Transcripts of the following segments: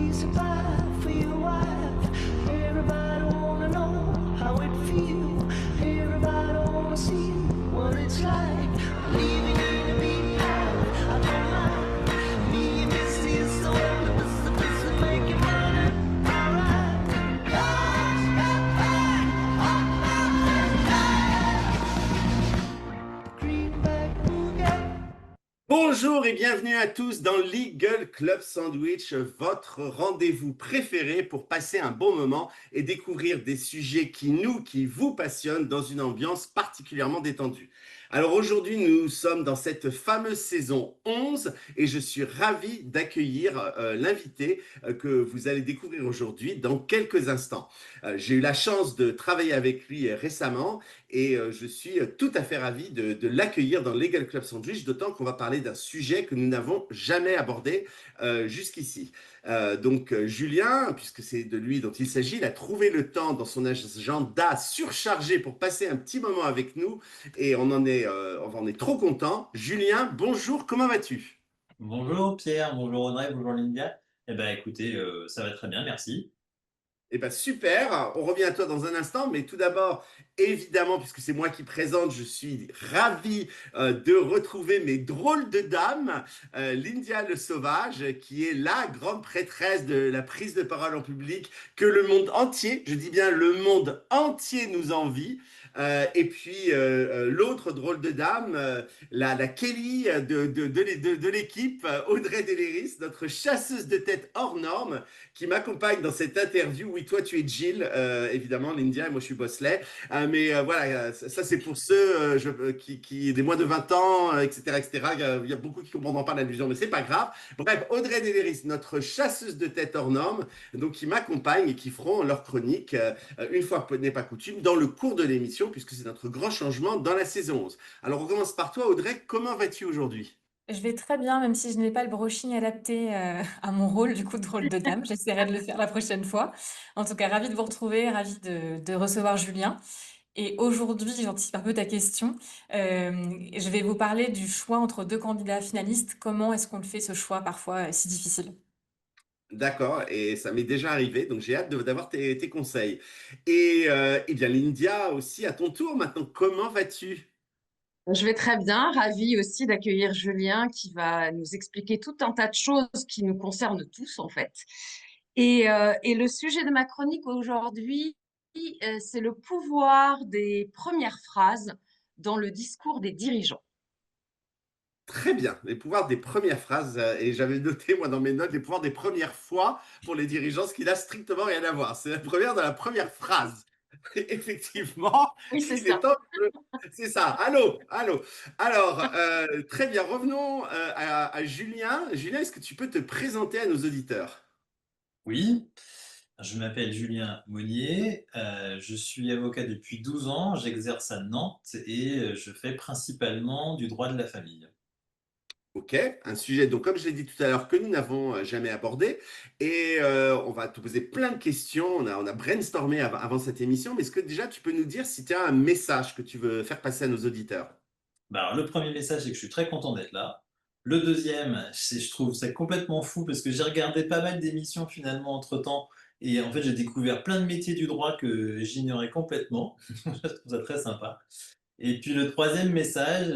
piece of pie for your wife. Everybody wanna know how it feels. Everybody wanna see what it's like. Leaving in a big pile, I don't mind. Me and Misty is so omnibus and making money. Alright. Greenback Boogie. Bonjour et bienvenue à tous dans Legal Club Sandwich, votre rendez-vous préféré pour passer un bon moment et découvrir des sujets qui vous passionnent dans une ambiance particulièrement détendue. Alors aujourd'hui, nous sommes dans cette fameuse saison 11 et je suis ravi d'accueillir l'invité que vous allez découvrir aujourd'hui dans quelques instants. J'ai eu la chance de travailler avec lui récemment et je suis tout à fait ravi de l'accueillir dans Legal Club Sandwich, d'autant qu'on va parler d'un sujet que nous n'avons jamais abordé jusqu'ici. Julien, puisque c'est de lui dont il s'agit, il a trouvé le temps dans son agenda surchargé pour passer un petit moment avec nous et on en est trop content. Julien, bonjour, comment vas-tu? Bonjour Pierre, bonjour Audrey, bonjour Linda. Eh ben écoutez, ça va très bien, merci. Eh ben super, on revient à toi dans un instant, mais tout d'abord, évidemment, puisque c'est moi qui présente, je suis ravi de retrouver mes drôles de dames, Lyndia le Sauvage, qui est la grande prêtresse de la prise de parole en public que le monde entier, je dis bien le monde entier nous envie. L'autre drôle de dame, la Kelly de l'équipe, Audrey Deléris, notre chasseuse de tête hors norme, qui m'accompagne dans cette interview. Oui, toi, tu es Jill, évidemment, l'India, et moi, je suis Bosley. Voilà, ça c'est pour ceux qui des moins de 20 ans, etc., etc. Il y a beaucoup qui ne comprendront pas l'allusion, mais c'est pas grave. Bref, Audrey Deléris, notre chasseuse de tête hors norme, donc qui m'accompagne et qui feront leur chronique, une fois n'est pas coutume, dans le cours de l'émission, puisque c'est notre grand changement dans la saison 11. Alors, on commence par toi, Audrey. Comment vas-tu aujourd'hui? Je vais très bien, même si je n'ai pas le brushing adapté à mon rôle, du coup, de rôle de dame. J'essaierai de le faire la prochaine fois. En tout cas, ravie de vous retrouver, ravie de recevoir Julien. Et aujourd'hui, j'anticipe un peu ta question. Je vais vous parler du choix entre deux candidats finalistes. Comment est-ce qu'on le fait, ce choix parfois si difficile? D'accord, et ça m'est déjà arrivé, donc j'ai hâte d'avoir tes conseils. Eh bien, Lindia aussi, à ton tour maintenant, comment vas-tu? Je vais très bien, ravie aussi d'accueillir Julien qui va nous expliquer tout un tas de choses qui nous concernent tous en fait. Et le sujet de ma chronique aujourd'hui, c'est le pouvoir des premières phrases dans le discours des dirigeants. Très bien, les pouvoirs des premières phrases, et j'avais noté moi dans mes notes les pouvoirs des premières fois pour les dirigeants, ce qui n'a strictement rien à voir. C'est la première dans la première phrase. Effectivement, Oui, c'est il est ça. temps. C'est ça. Allô, allô. Alors, très bien. Revenons à Julien. Julien, est-ce que tu peux te présenter à nos auditeurs? Oui, je m'appelle Julien Monnier, je suis avocat depuis 12 ans, j'exerce à Nantes et je fais principalement du droit de la famille. Ok, un sujet, donc comme je l'ai dit tout à l'heure, que nous n'avons jamais abordé. On va te poser plein de questions. On a brainstormé avant cette émission, mais est-ce que déjà tu peux nous dire si tu as un message que tu veux faire passer à nos auditeurs? Bah, alors, le premier message, c'est que je suis très content d'être là. Le deuxième, c'est je trouve ça complètement fou parce que j'ai regardé pas mal d'émissions finalement entre-temps et en fait j'ai découvert plein de métiers du droit que j'ignorais complètement. Je trouve ça très sympa. Et puis le troisième message,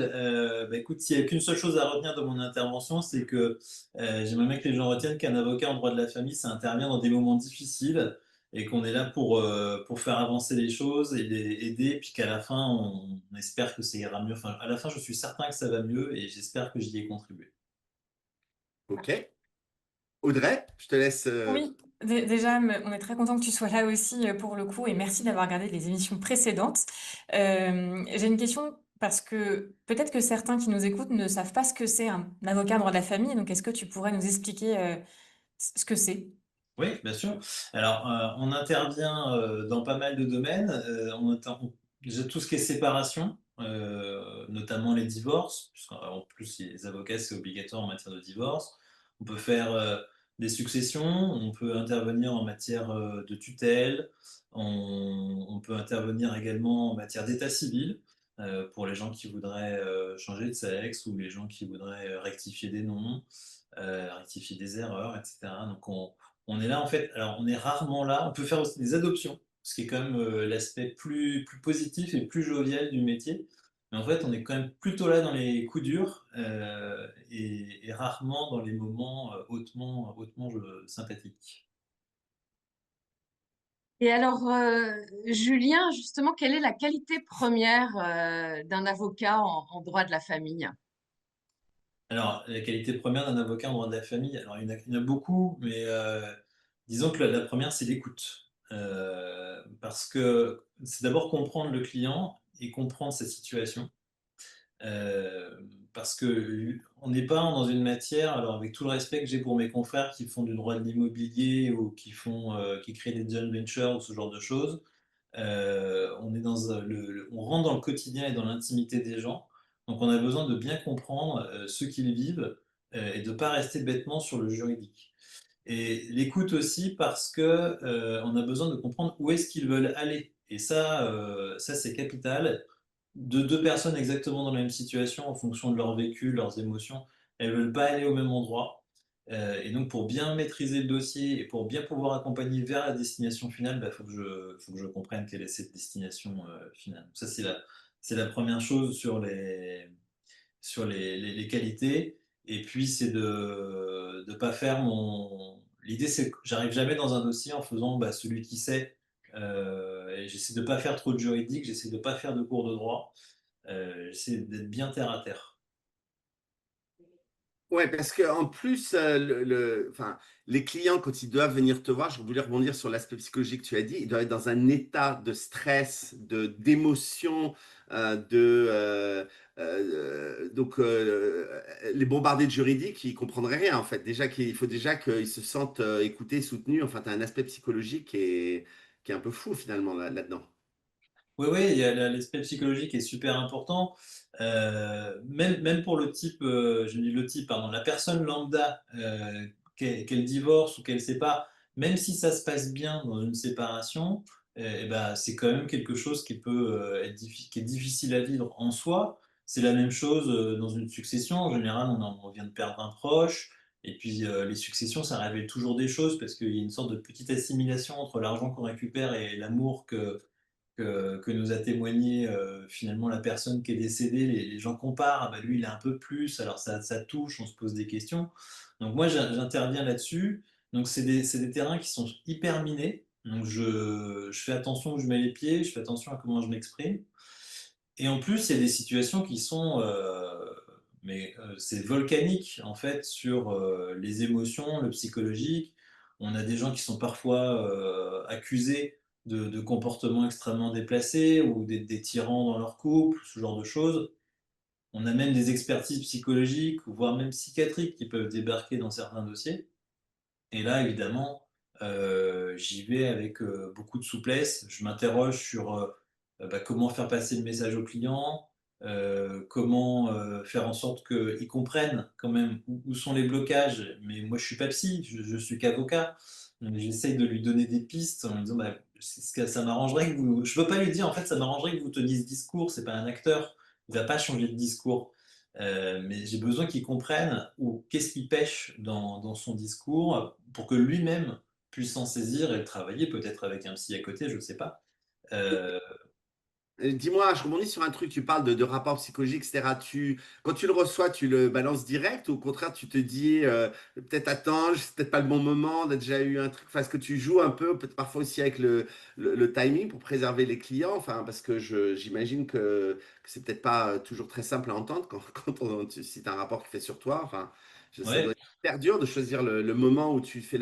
bah, écoute, s'il n'y a qu'une seule chose à retenir de mon intervention, c'est que j'aimerais bien que les gens retiennent qu'un avocat en droit de la famille, ça intervient dans des moments difficiles et qu'on est là pour faire avancer les choses et les aider, puis qu'à la fin, on espère que ça ira mieux. Enfin, à la fin, je suis certain que ça va mieux et j'espère que j'y ai contribué. Ok. Audrey, je te laisse. Oui, déjà, on est très content que tu sois là aussi pour le coup et merci d'avoir regardé les émissions précédentes. J'ai une question parce que peut-être que certains qui nous écoutent ne savent pas ce que c'est un avocat en droit de la famille. Donc, est-ce que tu pourrais nous expliquer ce que c'est? Oui, bien sûr. Alors, on intervient dans pas mal de domaines. Déjà tout ce qui est séparation, notamment les divorces, puisqu'en plus, les avocats, c'est obligatoire en matière de divorce. On peut faire des successions, on peut intervenir en matière de tutelle, on peut intervenir également en matière d'état civil, pour les gens qui voudraient changer de sexe ou les gens qui voudraient rectifier des noms, rectifier des erreurs, etc. Donc, On est là, en fait, alors on est rarement là. On peut faire aussi des adoptions, ce qui est quand même l'aspect plus positif et plus jovial du métier. Mais en fait, on est quand même plutôt là dans les coups durs et rarement dans les moments hautement sympathiques. Et alors, Julien, justement, quelle est la qualité première d'un avocat en droit de la famille? Alors, la qualité première d'un avocat en droit de la famille, alors il y en a beaucoup, mais disons que la première, c'est l'écoute. Parce que c'est d'abord comprendre le client et comprendre sa situation. Parce que on n'est pas dans une matière, alors avec tout le respect que j'ai pour mes confrères qui font du droit de l'immobilier ou qui créent des joint ventures ou ce genre de choses, on est on rentre dans le quotidien et dans l'intimité des gens. Donc on a besoin de bien comprendre ce qu'ils vivent et de ne pas rester bêtement sur le juridique. Et l'écoute aussi parce que on a besoin de comprendre où est-ce qu'ils veulent aller. Et ça c'est capital. De deux personnes exactement dans la même situation, en fonction de leur vécu, leurs émotions, elles ne veulent pas aller au même endroit. Et donc pour bien maîtriser le dossier et pour bien pouvoir accompagner vers la destination finale, il faut que je comprenne quelle est cette destination finale. Ça c'est la première chose sur les qualités. Et puis, c'est de ne pas faire mon. L'idée, c'est que j'arrive jamais dans un dossier en faisant bah, celui qui sait. Et j'essaie de ne pas faire trop de juridique, j'essaie de ne pas faire de cours de droit. J'essaie d'être bien terre à terre. Ouais, parce qu'en plus, enfin, les clients, quand ils doivent venir te voir, je voulais rebondir sur l'aspect psychologique que tu as dit, ils doivent être dans un état de stress, d'émotion, donc les bombardés de juridiques, ils comprendraient rien en fait. Déjà qu'il faut déjà qu'ils se sentent écoutés, soutenus. Enfin, tu as un aspect psychologique qui est un peu fou finalement là-dedans. Oui, oui, il y a l'aspect psychologique qui est super important. Même pour le type, je dis le type, pardon, la personne lambda, qu'elle divorce ou qu'elle sépare, même si ça se passe bien dans une séparation, eh ben, c'est quand même quelque chose qui peut qui est difficile à vivre en soi. C'est la même chose dans une succession. En général, on vient de perdre un proche. Et puis les successions, ça révèle toujours des choses parce qu'il y a une sorte de petite assimilation entre l'argent qu'on récupère et l'amour que nous a témoigné finalement la personne qui est décédée. Les gens comparent, ah bah lui il a un peu plus, alors ça touche, on se pose des questions. Donc moi j'interviens là-dessus. Donc c'est des terrains qui sont hyper minés. Donc je fais attention où je mets les pieds, je fais attention à comment je m'exprime. Et en plus, il y a des situations qui sont, c'est volcanique en fait sur les émotions, le psychologique. On a des gens qui sont parfois accusés de comportements extrêmement déplacés ou d'être des tyrans dans leur couple, ce genre de choses. On a même des expertises psychologiques, voire même psychiatriques qui peuvent débarquer dans certains dossiers. Et là, évidemment, j'y vais avec beaucoup de souplesse. Je m'interroge sur bah, comment faire passer le message au client, comment faire en sorte qu'ils comprennent quand même où sont les blocages. Mais moi, je suis pas psy, je suis qu'avocat. Donc, j'essaye de lui donner des pistes en lui disant, bah, ça m'arrangerait que vous. Je peux pas lui dire, en fait, ça m'arrangerait que vous teniez ce discours. C'est pas un acteur. Il va pas changer de discours. Mais j'ai besoin qu'il comprenne ou qu'est-ce qui pêche dans son discours pour que lui-même puisse s'en saisir et le travailler, peut-être avec un psy à côté, je ne sais pas. Euh, Dis-moi, je rebondis sur un truc, tu parles de rapport psychologique, etc. Quand tu le reçois, tu le balances direct ou au contraire, tu te dis peut-être attends, c'est peut-être pas le bon moment, on a déjà eu un truc, enfin, est-ce que tu joues un peu, peut-être parfois aussi avec le timing pour préserver les clients, enfin, parce que j'imagine que c'est peut-être pas toujours très simple à entendre si tu as un rapport qui fait sur toi, enfin, ça doit ouais, être hyper dur de choisir le moment où tu fais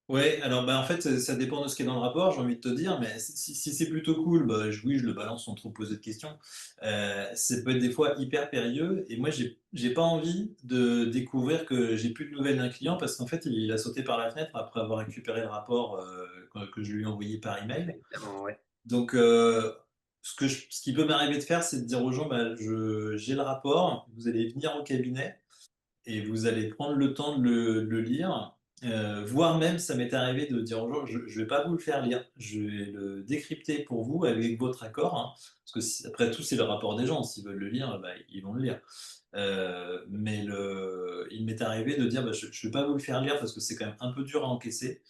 ouais, alors bah, en fait, ça dépend de ce qui est dans le rapport, j'ai envie de te dire, mais si c'est plutôt cool, bah, oui, je le balance sans trop poser de questions. Ça peut être des fois hyper périlleux, et moi, j'ai pas envie de découvrir que j'ai plus de nouvelles d'un client parce qu'en fait, il a sauté par la fenêtre après avoir récupéré le rapport que je lui ai envoyé par email. Évidemment, ouais. Donc, ce qui peut m'arriver de faire, c'est de dire aux gens, bah, j'ai le rapport, vous allez venir au cabinet et vous allez prendre le temps de le lire. Voire même, ça m'est arrivé de dire aux gens, je ne vais pas vous le faire lire, je vais le décrypter pour vous avec votre accord, hein, parce que après tout, c'est le rapport des gens. S'ils veulent le lire, bah, ils vont le lire. Mais il m'est arrivé de dire, bah, je ne vais pas vous le faire lire parce que c'est quand même un peu dur à encaisser.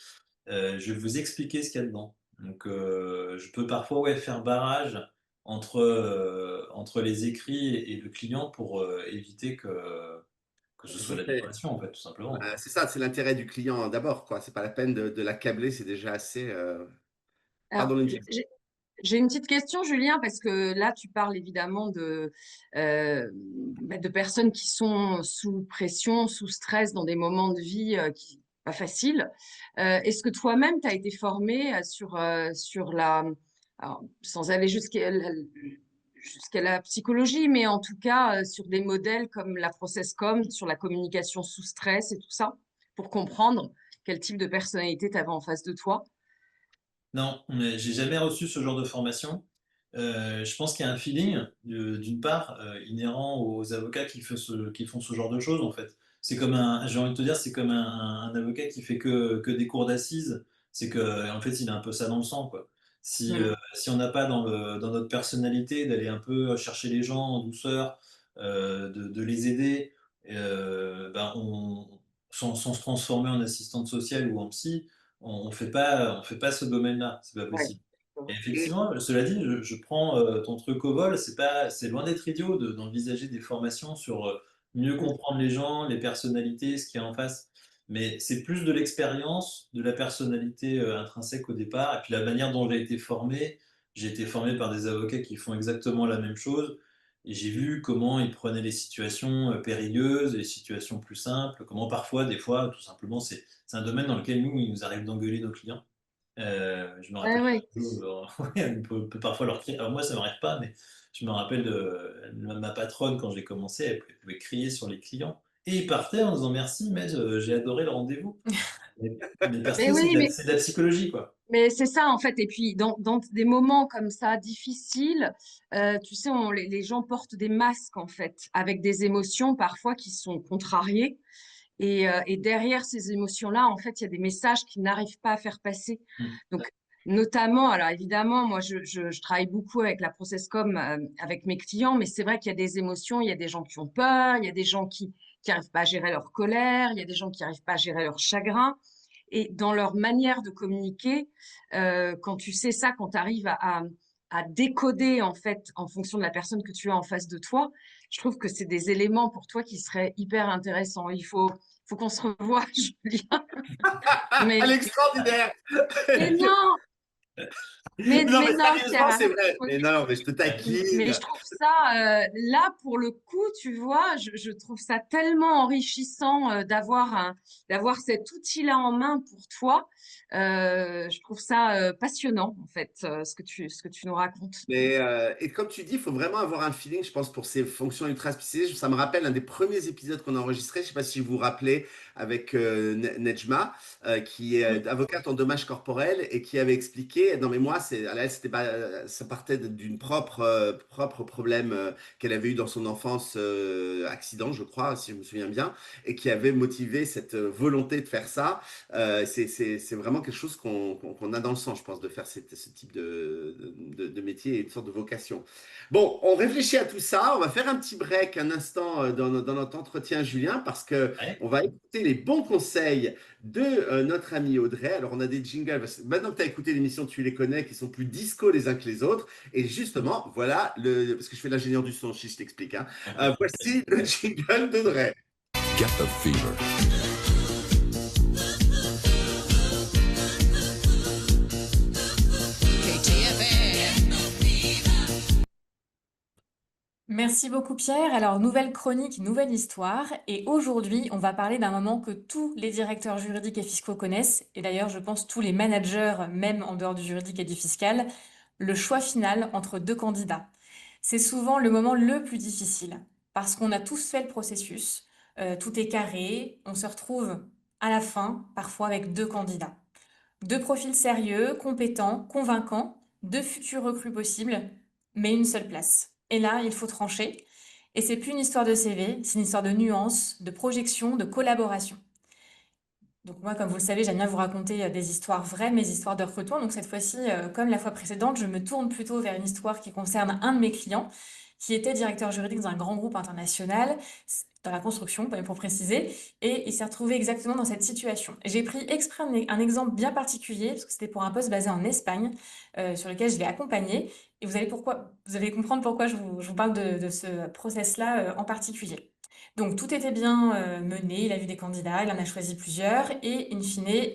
Je vais vous expliquer ce qu'il y a dedans. Donc, je peux parfois ouais, faire barrage entre les écrits et le client pour éviter que ce soit la dépression, en fait, tout simplement. C'est ça, c'est l'intérêt du client d'abord, quoi. C'est pas la peine de l'accabler, c'est déjà assez. Alors, Pardon, Lindsay. j'ai une petite question, Julien, parce que là, tu parles évidemment de personnes qui sont sous pression, sous stress, dans des moments de vie qui pas faciles. Est-ce que toi-même, tu as été formé sur alors, sans aller jusqu'à la psychologie, mais en tout cas sur des modèles comme la ProcessCom, sur la communication sous stress et tout ça, pour comprendre quel type de personnalité tu avais en face de toi? Non, mais j'ai jamais reçu ce genre de formation. Je pense qu'il y a un feeling, d'une part, inhérent aux avocats qui font ce genre de choses, en fait. C'est comme j'ai envie de te dire, c'est comme un avocat qui fait que des cours d'assises. C'est que, en fait, il a un peu ça dans le sang, quoi. Hmm. Si on n'a pas dans notre personnalité d'aller un peu chercher les gens en douceur, de les aider, ben sans se transformer en assistante sociale ou en psy, on fait pas ce domaine-là, c'est pas Ouais. possible. Et Et effectivement, cela dit, je prends ton truc au vol, c'est loin d'être idiot d'envisager des formations sur mieux Mm. comprendre les gens, les personnalités, ce qu'il y a en face. Mais c'est plus de l'expérience, de la personnalité intrinsèque au départ, et puis la manière dont j'ai été formé. J'ai été formé par des avocats qui font exactement la même chose, et j'ai vu comment ils prenaient les situations périlleuses, les situations plus simples, comment parfois, des fois, tout simplement, c'est un domaine dans lequel nous, il nous arrive d'engueuler nos clients. Je me Ouais, rappelle ouais. ouais, on peut parfois leur crier. Alors moi, ça m'arrive pas, mais je me rappelle de ma patronne quand j'ai commencé, elle pouvait crier sur les clients. Et ils partaient en disant merci, mais j'ai adoré le rendez-vous. Mais parce Mais que oui, c'est de la psychologie, quoi. mais c'est ça en fait. Et puis dans des moments comme ça difficiles, tu sais, les gens portent des masques en fait, avec des émotions parfois qui sont contrariées. Et derrière ces émotions-là, en fait, il y a des messages qu'ils n'arrivent pas à faire passer. Mm. Donc, notamment, alors évidemment, moi, je travaille beaucoup avec la ProcessCom, avec mes clients, mais c'est vrai qu'il y a des émotions, il y a des gens qui ont peur, il y a des gens qui n'arrivent pas à gérer leur colère, il y a des gens qui n'arrivent pas à gérer leur chagrin. Et dans leur manière de communiquer, quand tu sais ça, quand tu arrives à décoder en fait en fonction de la personne que tu as en face de toi, je trouve que c'est des éléments pour toi qui seraient hyper intéressants. Faut qu'on se revoie, Julien. à Mais, l'extraordinaire. mais non, Non, mais mais non, sérieusement, Pierre. c'est vrai. Mais non, mais je te Mais taquine. je trouve ça, là, pour le coup, tu vois, je trouve ça tellement enrichissant d'avoir cet outil-là en main pour toi. Je trouve ça passionnant, en fait, ce que tu nous racontes. Mais, et comme tu dis, il faut vraiment avoir un feeling, je pense, pour ces fonctions ultra spécialisées. Ça me rappelle un des premiers épisodes qu'on a enregistré, je ne sais pas si vous vous rappelez, avec Nejma, qui est Mm. avocate en dommages corporels et qui avait expliqué, non mais moi, c'était ça partait d'une propre problème qu'elle avait eu dans son enfance, accident, je crois, si je me souviens bien, et qui avait motivé cette volonté de faire ça. C'est vraiment quelque chose qu'on a dans le sang, je pense, de faire ce type de métier et une sorte de vocation. Bon, on réfléchit à tout ça. On va faire un petit break un instant dans notre entretien, Julien, parce que Ouais. on va écouter les bons conseils de notre ami Audrey. Alors, on a des jingles. Maintenant que tu as écouté l'émission, tu les connais, qui sont plus disco les uns que les autres. Et justement, voilà, parce que je fais l'ingénieur du son, si je t'explique, hein. Voici le jingle d'Audrey. Get the fever. Merci beaucoup Pierre. Alors, nouvelle chronique, nouvelle histoire. Et aujourd'hui, on va parler d'un moment que tous les directeurs juridiques et fiscaux connaissent. Et d'ailleurs, je pense tous les managers, même en dehors du juridique et du fiscal, le choix final entre deux candidats. C'est souvent le moment le plus difficile parce qu'on a tous fait le processus, tout est carré, on se retrouve à la fin, parfois avec deux candidats. Deux profils sérieux, compétents, convaincants, deux futurs recrues possibles, mais une seule place. Et là, il faut trancher. Et c'est plus une histoire de CV, c'est une histoire de nuances, de projection, de collaboration. Donc moi, comme vous le savez, j'aime bien vous raconter des histoires vraies, mes histoires de recrutement. Donc cette fois-ci, comme la fois précédente, je me tourne plutôt vers une histoire qui concerne un de mes clients, qui était directeur juridique dans un grand groupe international, dans la construction, quand même pour préciser, et il s'est retrouvé exactement dans cette situation. J'ai pris exprès un exemple bien particulier, parce que c'était pour un poste basé en Espagne, sur lequel je l'ai accompagné, et vous allez comprendre pourquoi je vous parle de ce process-là en particulier. Donc tout était bien mené, il a vu des candidats, il en a choisi plusieurs et in fine,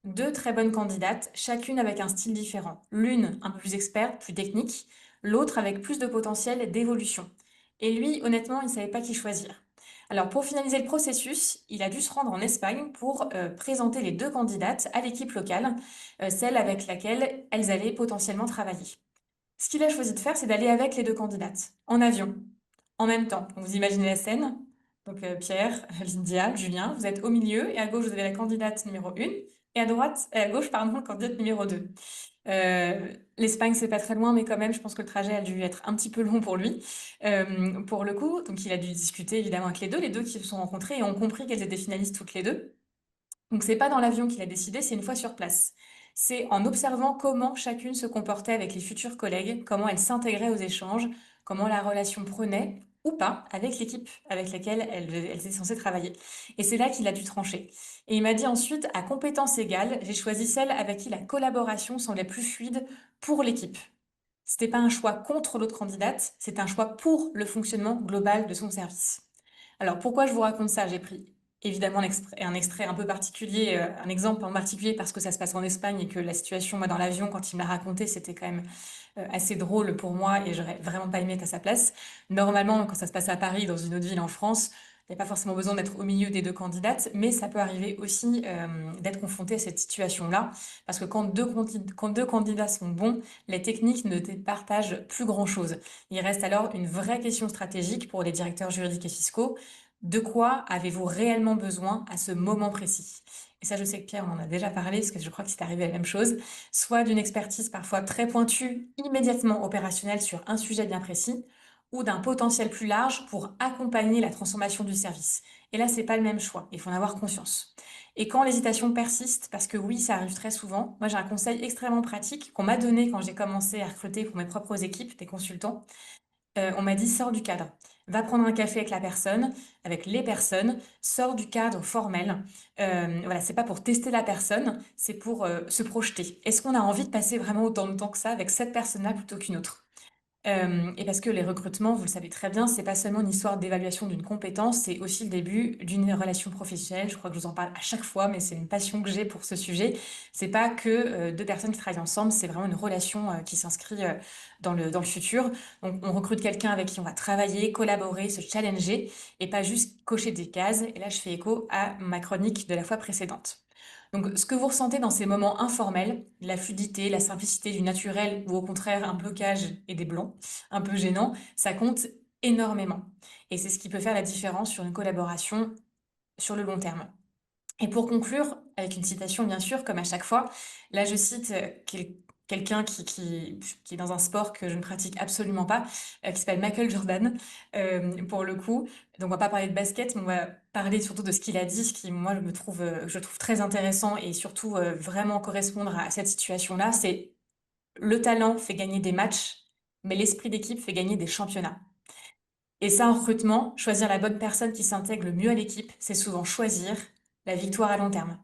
deux très bonnes candidates, chacune avec un style différent. L'une un peu plus experte, plus technique, l'autre avec plus de potentiel d'évolution. Et lui, honnêtement, il ne savait pas qui choisir. Alors pour finaliser le processus, il a dû se rendre en Espagne pour présenter les deux candidates à l'équipe locale, celle avec laquelle elles allaient potentiellement travailler. Ce qu'il a choisi de faire, c'est d'aller avec les deux candidates, en avion, en même temps. Donc, vous imaginez la scène. Donc Pierre, Lydia, Julien, vous êtes au milieu et à gauche, vous avez la candidate numéro 1 et à gauche, pardon, la candidate numéro 2. L'Espagne, c'est pas très loin, mais quand même, je pense que le trajet a dû être un petit peu long pour lui. Pour le coup, donc il a dû discuter évidemment avec les deux qui se sont rencontrés et ont compris qu'elles étaient finalistes toutes les deux. Donc c'est pas dans l'avion qu'il a décidé, c'est une fois sur place. C'est en observant comment chacune se comportait avec les futurs collègues, comment elle s'intégrait aux échanges, comment la relation prenait ou pas avec l'équipe avec laquelle elle était censée travailler. Et c'est là qu'il a dû trancher. Et il m'a dit ensuite, à compétences égales, j'ai choisi celle avec qui la collaboration semblait plus fluide pour l'équipe. C'était pas un choix contre l'autre candidate, c'est un choix pour le fonctionnement global de son service. Alors pourquoi je vous raconte ça? J'ai pris évidemment un extrait un peu particulier, un exemple en particulier parce que ça se passe en Espagne et que la situation, moi, dans l'avion, quand il me l'a raconté, c'était quand même assez drôle pour moi et j'aurais vraiment pas aimé être à sa place. Normalement, quand ça se passe à Paris, dans une autre ville en France, il n'y a pas forcément besoin d'être au milieu des deux candidates, mais ça peut arriver aussi d'être confronté à cette situation-là, parce que quand deux candidats sont bons, les techniques ne partagent plus grand-chose. Il reste alors une vraie question stratégique pour les directeurs juridiques et fiscaux. De quoi avez-vous réellement besoin à ce moment précis? Et ça, je sais que Pierre, on en a déjà parlé, parce que je crois que c'est arrivé la même chose. Soit d'une expertise parfois très pointue, immédiatement opérationnelle sur un sujet bien précis, ou d'un potentiel plus large pour accompagner la transformation du service. Et là, c'est pas le même choix. Il faut en avoir conscience. Et quand l'hésitation persiste, parce que oui, ça arrive très souvent, moi j'ai un conseil extrêmement pratique qu'on m'a donné quand j'ai commencé à recruter pour mes propres équipes, des consultants. On m'a dit, sors du cadre. Va prendre un café avec la personne, avec les personnes, sors du cadre formel. Voilà, c'est pas pour tester la personne, c'est pour se projeter. Est-ce qu'on a envie de passer vraiment autant de temps que ça avec cette personne-là plutôt qu'une autre? Et parce que les recrutements, vous le savez très bien, c'est pas seulement une histoire d'évaluation d'une compétence, c'est aussi le début d'une relation professionnelle. Je crois que je vous en parle à chaque fois, mais c'est une passion que j'ai pour ce sujet. C'est pas que deux personnes qui travaillent ensemble, c'est vraiment une relation qui s'inscrit dans le futur. Donc, on recrute quelqu'un avec qui on va travailler, collaborer, se challenger, et pas juste cocher des cases. Et là, je fais écho à ma chronique de la fois précédente. Donc, ce que vous ressentez dans ces moments informels, la fluidité, la simplicité du naturel ou au contraire un blocage et des blancs un peu gênants, ça compte énormément. Et c'est ce qui peut faire la différence sur une collaboration sur le long terme. Et pour conclure, avec une citation bien sûr, comme à chaque fois, là je cite quelqu'un qui est dans un sport que je ne pratique absolument pas, qui s'appelle Michael Jordan, pour le coup. Donc on va pas parler de basket, mais on va parler surtout de ce qu'il a dit, ce qui moi je trouve très intéressant et surtout vraiment correspondre à cette situation-là, c'est le talent fait gagner des matchs, mais l'esprit d'équipe fait gagner des championnats. Et ça, en recrutement, choisir la bonne personne qui s'intègre le mieux à l'équipe, c'est souvent choisir la victoire à long terme.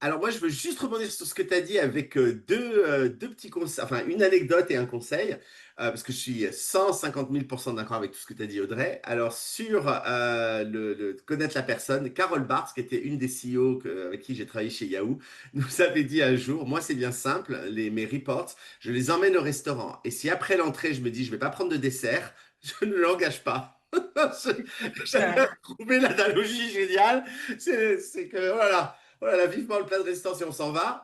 Alors moi, je veux juste rebondir sur ce que tu as dit avec deux petits conseils, enfin une anecdote et un conseil, parce que je suis 150 000% d'accord avec tout ce que tu as dit, Audrey. Alors sur connaître la personne, Carole Bartz, qui était une des CEO avec qui j'ai travaillé chez Yahoo, nous avait dit un jour, moi c'est bien simple, mes reports, je les emmène au restaurant. Et si après l'entrée, je me dis, je vais pas prendre de dessert, je ne l'engage pas. C'est vrai. J'avais trouvé l'analogie géniale. C'est que voilà. Voilà, vivement le plat de résistance et on s'en va.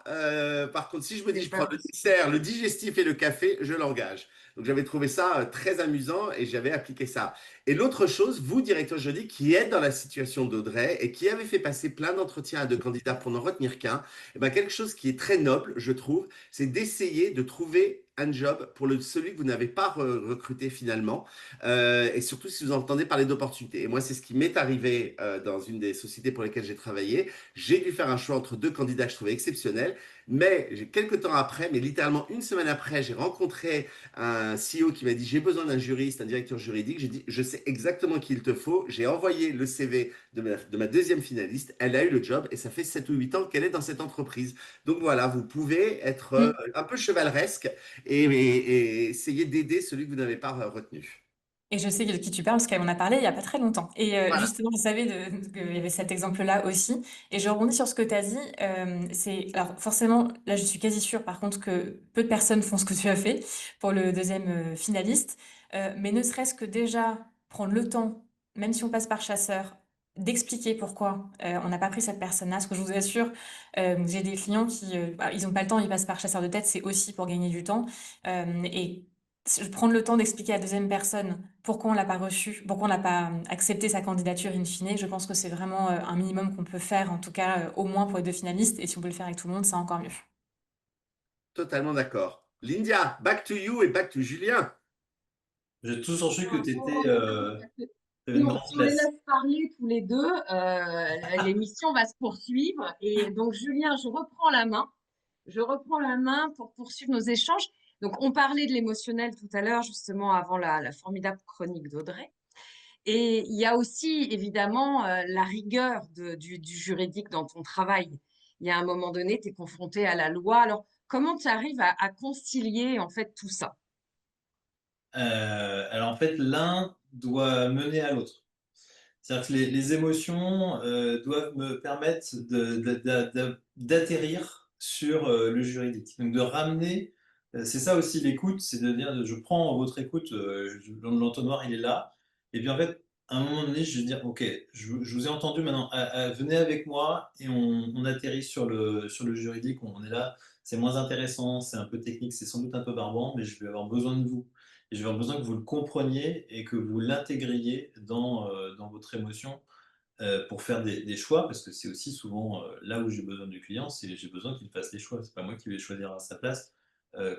Par contre, si je me dis C'est je pas prends le vrai. dessert, le digestif et le café, je l'engage. Donc j'avais trouvé ça très amusant et j'avais appliqué ça. Et l'autre chose, vous, directeur juridique, qui êtes dans la situation d'Audrey et qui avez fait passer plein d'entretiens à deux candidats pour n'en retenir qu'un, eh ben, quelque chose qui est très noble, je trouve, c'est d'essayer de trouver un job pour celui que vous n'avez pas recruté finalement, et surtout si vous entendez parler d'opportunités. Et moi, c'est ce qui m'est arrivé dans une des sociétés pour lesquelles j'ai travaillé. J'ai dû faire un choix entre deux candidats que je trouvais exceptionnels, mais quelques temps après, mais littéralement une semaine après, j'ai rencontré un CEO qui m'a dit, j'ai besoin d'un juriste, un directeur juridique. J'ai dit, je sais exactement qui il te faut. J'ai envoyé le CV de ma deuxième finaliste. Elle a eu le job et ça fait 7 ou 8 ans qu'elle est dans cette entreprise. Donc voilà, vous pouvez être Mm. un peu chevaleresque et essayer d'aider celui que vous n'avez pas retenu. Et je sais de qui tu parles parce qu'elle m'en a parlé il n'y a pas très longtemps. Et Voilà. justement, je savais qu'il y avait cet exemple-là aussi. Et je rebondis sur ce que tu as dit. Alors forcément, là, je suis quasi sûre, par contre, que peu de personnes font ce que tu as fait pour le deuxième finaliste. Mais ne serait-ce que déjà prendre le temps, même si on passe par chasseur, d'expliquer pourquoi on n'a pas pris cette personne-là. Parce que je vous assure, j'ai des clients qui, ils n'ont pas le temps, ils passent par chasseur de tête, c'est aussi pour gagner du temps. Et prendre le temps d'expliquer à la deuxième personne pourquoi on l'a pas reçu, pourquoi on n'a pas accepté sa candidature in fine, je pense que c'est vraiment un minimum qu'on peut faire, en tout cas au moins pour les deux finalistes, et si on peut le faire avec tout le monde, c'est encore mieux. Totalement d'accord. Lindia, back to you et back to Julien. J'ai toujours su que tu avais Si une on, grande si on les classe. laisse parler tous les deux, l'émission va se poursuivre. Et donc, Julien, je reprends la main. Je reprends la main pour poursuivre nos échanges. Donc, on parlait de l'émotionnel tout à l'heure, justement, avant la formidable chronique d'Audrey. Et il y a aussi, évidemment, la rigueur du juridique dans ton travail. Il y a un moment donné, tu es confronté à la loi. Alors, comment tu arrives à concilier, en fait, tout ça? Alors en fait, l'un doit mener à l'autre. C'est-à-dire que les émotions doivent me permettre d'atterrir sur le juridique. Donc de ramener, c'est ça aussi l'écoute, c'est de dire je prends votre écoute, l'entonnoir il est là. Et puis en fait, à un moment donné, je vais dire ok, je vous ai entendu maintenant, venez avec moi et on atterrit sur le juridique, on est là. C'est moins intéressant, c'est un peu technique, c'est sans doute un peu barbant, mais je vais avoir besoin de vous. Et je vais avoir besoin que vous le compreniez et que vous l'intégriez dans votre émotion pour faire des choix, parce que c'est aussi souvent là où j'ai besoin du client, c'est j'ai besoin qu'il fasse les choix. C'est pas moi qui vais choisir à sa place